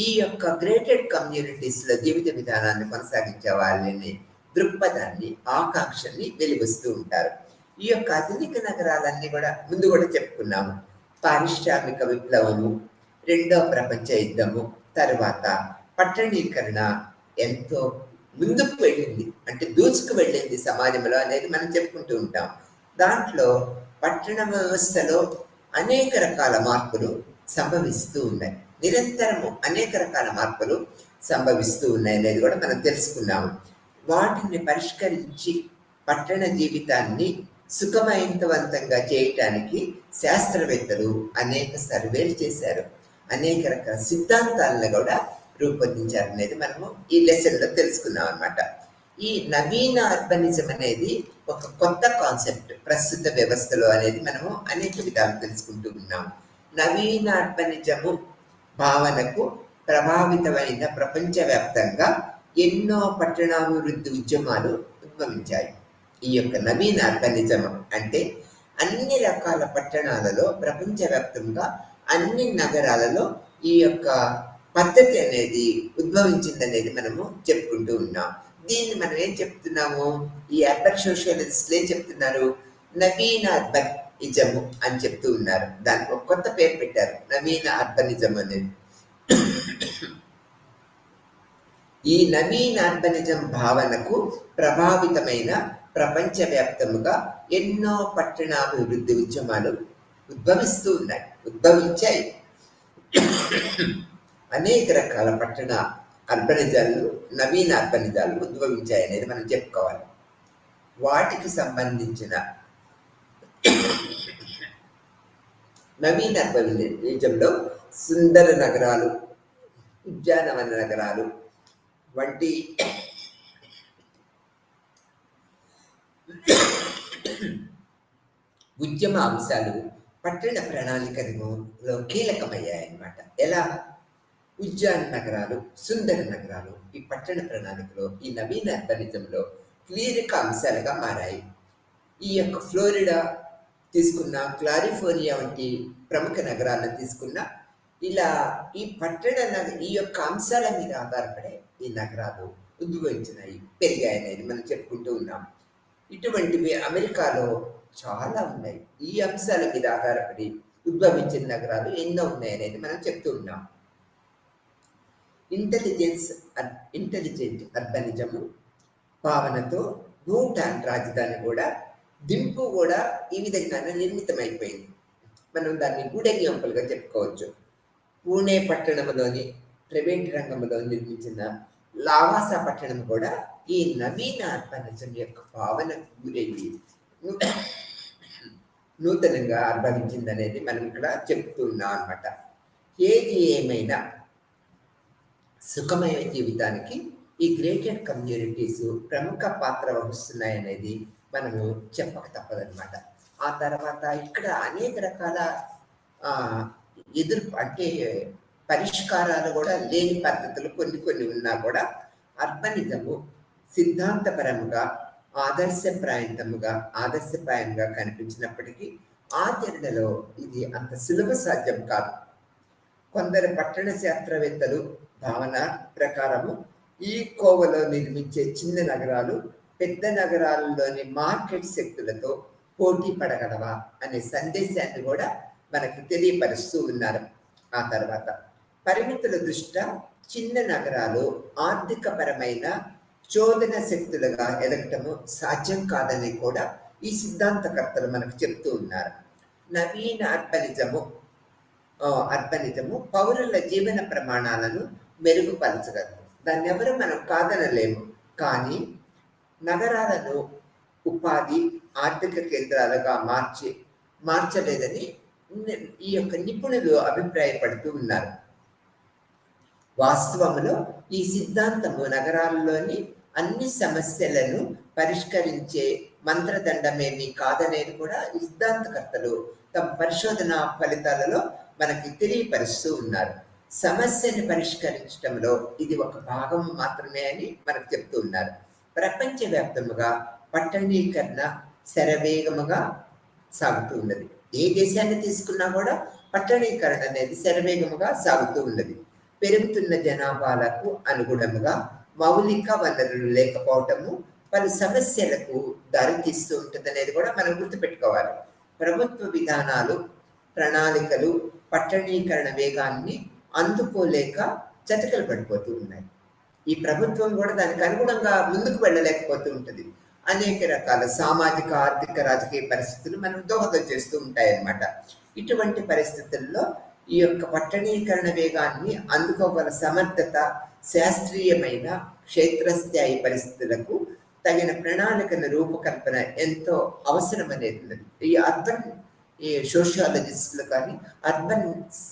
ఈ యొక్క గ్రేటెడ్ కమ్యూనిటీస్లో జీవిత విధానాన్ని కొనసాగించే వాళ్ళని దృక్పథాన్ని, ఆకాంక్షల్ని వెలిగిస్తూ ఉంటారు. ఈ యొక్క ఆధునిక నగరాలన్నీ కూడా ముందు కూడా చెప్పుకున్నాము. పారిశ్రామిక విప్లవము, రెండవ ప్రపంచ యుద్ధము తర్వాత పట్టణీకరణ ఎంతో ముందుకు వెళ్ళింది, అంటే దూసుకు వెళ్ళింది సమాజంలో అనేది మనం చెప్పుకుంటూ ఉంటాం. దాంట్లో పట్టణ వ్యవస్థలో అనేక రకాల మార్పులు సంభవిస్తూ ఉన్నాయి. నిరంతరము అనేక రకాల మార్పులు సంభవిస్తూ ఉన్నాయి అనేది కూడా మనం తెలుసుకున్నాము. వాటిని పరిష్కరించి పట్టణ జీవితాన్ని సుఖమయంతవంతంగా చేయటానికి శాస్త్రవేత్తలు అనేక సర్వేలు చేశారు, అనేక రకాల సిద్ధాంతాలను కూడా రూపొందించారు అనేది మనము ఈ లెసన్లో తెలుసుకున్నాం అన్నమాట. ఈ నవీన అర్బనిజం అనేది ఒక కొత్త కాన్సెప్ట్ ప్రస్తుత వ్యవస్థలో అనేది మనము అనేక విధాలు తెలుసుకుంటూ ఉన్నాం. నవీన అర్బనిజము భావనకు ప్రభావితమైన ప్రపంచవ్యాప్తంగా ఎన్నో పట్టణాభివృద్ధి ఉద్యమాలు ఉద్భవించాయి. ఈ యొక్క నవీన అర్బనిజం అంటే అన్ని రకాల పట్టణాలలో ప్రపంచవ్యాప్తంగా అన్ని నగరాలలో ఈ యొక్క పద్ధతి అనేది ఉద్భవించిందనేది మనము చెప్పుకుంటూ ఉన్నాం. దీన్ని మనం ఏం చెప్తున్నాము, ఈ అర్బన్ సోషలిస్టులు ఏం చెప్తున్నారు, నవీన అర్బనిజము అని చెప్తూ ఉన్నారు. దానికి ఒక కొత్త పేరు పెట్టారు, నవీన అర్బనిజం అనేది. ఈ నవీన అర్బనిజం భావనకు ప్రభావితమైన ప్రపంచవ్యాప్తముగా ఎన్నో పట్టణాభివృద్ధి ఉద్యమాలు ఉద్భవించాయి. అనేక రకాల పట్టణ అర్బనిజాలు, నవీన అర్బనిజాలు ఉద్భవించాయి అనేది మనం చెప్పుకోవాలి. వాటికి సంబంధించిన నవీన అర్బనిజంలో సుందర నగరాలు, ఉద్యానవన నగరాలు వంటి ఉద్యమ అంశాలు పట్టణ ప్రణాళికలో కీలకమయ్యాయి అన్నమాట. ఎలా ఉద్యాన నగరాలు, సుందర నగరాలు ఈ పట్టణ ప్రణాళికలో, ఈ నవీన అర్బనిజంలో కీలక అంశాలుగా మారాయి. ఈ యొక్క ఫ్లోరిడా తీసుకున్న, కాలిఫోర్నియా వంటి ప్రముఖ నగరాలను తీసుకున్న, ఇలా ఈ యొక్క అంశాల మీద ఆధారపడే ఈ నగరాలు ఉద్భవించినాయి, పెరిగాయనేది మనం చెప్పుకుంటూ ఉన్నాం. ఇటువంటివి అమెరికాలో చాలా ఉన్నాయి. ఈ అంశాల మీద ఆధారపడి ఉద్భవించిన నగరాలు ఎన్నో ఉన్నాయనేది మనం చెప్తూ ఉన్నాం. ఇంటెలిజెంట్ అర్బనిజము భావనతో భూటాన్ రాజధాని కూడా దింపు కూడా ఈ విధంగానే నిర్మితమైపోయింది. మనం దాన్ని గుడ్ ఎగ్జాంపుల్గా చెప్పుకోవచ్చు. పూణే పట్టణంలోని ప్రైవేట్ రంగంలో నిర్మించిన లావాసా పట్టణం కూడా ఈ నవీన అర్బనిజం యొక్క భావనకు గురయ్యి నూతనంగా ఆర్భవించింది అనేది మనం ఇక్కడ చెప్తున్నాం అనమాట. ఏది ఏమైనా సుఖమయ జీవితానికి ఈ గ్రేటెడ్ కమ్యూనిటీస్ ప్రముఖ పాత్ర వహిస్తున్నాయనేది మనము చెప్పక తప్పదనమాట. ఆ తర్వాత ఇక్కడ అనేక రకాల అంటే పరిష్కారాలు కూడా లేని పద్ధతులు కొన్ని ఉన్నా కూడా అర్బనిజము సిద్ధాంతపరంగా ఆదర్శప్రాయంగా కనిపించినప్పటికీ ఆచరణలో ఇది అంత సులభ సాధ్యం కాదు. కొందరు పట్టణ శాస్త్రవేత్తలు భావన ప్రకారము ఈ కోవలో నిర్మించే చిన్న నగరాలు పెద్ద నగరాల్లోని మార్కెట్ శక్తులతో పోటీ పడగలవా అనే సందేశాన్ని కూడా మనకు తెలియపరుస్తూ ఉన్నారు. ఆ తర్వాత పరిమితుల దృష్ట్యా చిన్న నగరాలు ఆర్థికపరమైన చోదన శక్తులుగా ఎదగటము సాధ్యం కాదని కూడా ఈ సిద్ధాంతకర్తలు మనకు చెప్తూ ఉన్నారు. నవీన అర్బనిజము పౌరుల జీవన ప్రమాణాలను మెరుగుపరచగలదు. దాన్ని ఎవరు మనం కాదనలేము. కానీ నగరాలను ఉపాధి ఆర్థిక కేంద్రాలుగా మార్చలేదని ఈ యొక్క నిపుణులు అభిప్రాయపడుతూ ఉన్నారు. వాస్తవంలో ఈ సిద్ధాంతము నగరాల్లోని అన్ని సమస్యలను పరిష్కరించే మంత్రదండమేమీ కాదనేది కూడా ఈ సిద్ధాంతకర్తలు తమ పరిశోధన ఫలితాలలో మనకి తెలియపరుస్తూ ఉన్నారు. సమస్యను పరిష్కరించడంలో ఇది ఒక భాగం మాత్రమే అని మనకు చెప్తూ ఉన్నారు. ప్రపంచవ్యాప్తముగా పట్టణీకరణ శరవేగముగా సాగుతూ ఉన్నది. ఏ దేశాన్ని తీసుకున్నా కూడా పట్టణీకరణ అనేది శరవేగముగా సాగుతూ ఉన్నది. పెరుగుతున్న జనాభాలకు అనుగుణముగా మౌలిక వనరులు లేకపోవటము పలు సమస్యలకు దారితీస్తూ ఉంటుంది అనేది కూడా మనం గుర్తుపెట్టుకోవాలి. ప్రభుత్వ విధానాలు, ప్రణాళికలు పట్టణీకరణ వేగాన్ని అందుకోలేక చతికిల పడిపోతూ ఉన్నాయి. ఈ ప్రభుత్వం కూడా దానికి అనుగుణంగా ముందుకు వెళ్ళలేకపోతూ ఉంటుంది. అనేక రకాల సామాజిక, ఆర్థిక, రాజకీయ పరిస్థితులు మనం దోహదం చేస్తూ ఉంటాయన్నమాట. ఇటువంటి పరిస్థితుల్లో ఈ యొక్క పట్టణీకరణ వేగాన్ని అందుకోగల సమర్థత, శాస్త్రీయమైన క్షేత్రస్థాయి పరిస్థితులకు తగిన ప్రణాళికల రూపకల్పన ఎంతో అవసరం అనేది ఉన్నది. ఈ సోషియాలజిస్టులు కానీ అర్బన్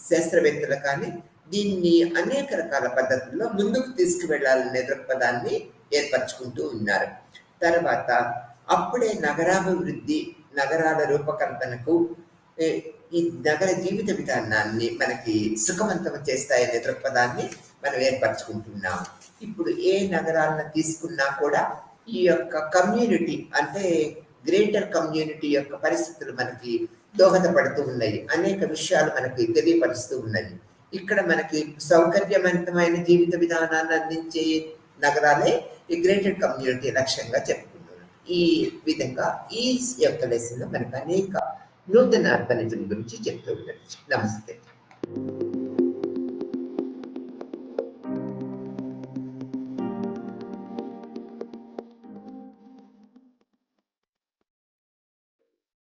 శాస్త్రవేత్తలు కానీ దీన్ని అనేక రకాల పద్ధతుల్లో ముందుకు తీసుకువెళ్ళాలనే దృక్పథాన్ని ఏర్పరచుకుంటూ ఉన్నారు. తర్వాత అప్పుడే నగరాభివృద్ధి, నగరాల రూపకల్పనకు ఈ నగర జీవిత విధానాన్ని మనకి సుఖవంతం చేస్తాయనే దృక్పథాన్ని మనం ఏర్పరచుకుంటున్నాం. ఇప్పుడు ఏ నగరాలను తీసుకున్నా కూడా ఈ యొక్క కమ్యూనిటీ అంటే గ్రేటర్ కమ్యూనిటీ యొక్క పరిస్థితులు మనకి దోహదపడుతూ ఉన్నాయి. అనేక విషయాలు మనకి తెలియపరుస్తూ ఉన్నాయి. ఇక్కడ మనకి సౌకర్యవంతమైన జీవిత విధానాన్ని అందించే నగరాలే ఈ గ్రేటర్ కమ్యూనిటీ లక్ష్యంగా చెప్పుకుంటున్నాం. ఈ విధంగా ఈ యొక్క లెసన్లో మనకు అనేక నూతన అర్బనిజం గురించి చెప్తూ ఉంటారు. నమస్తే.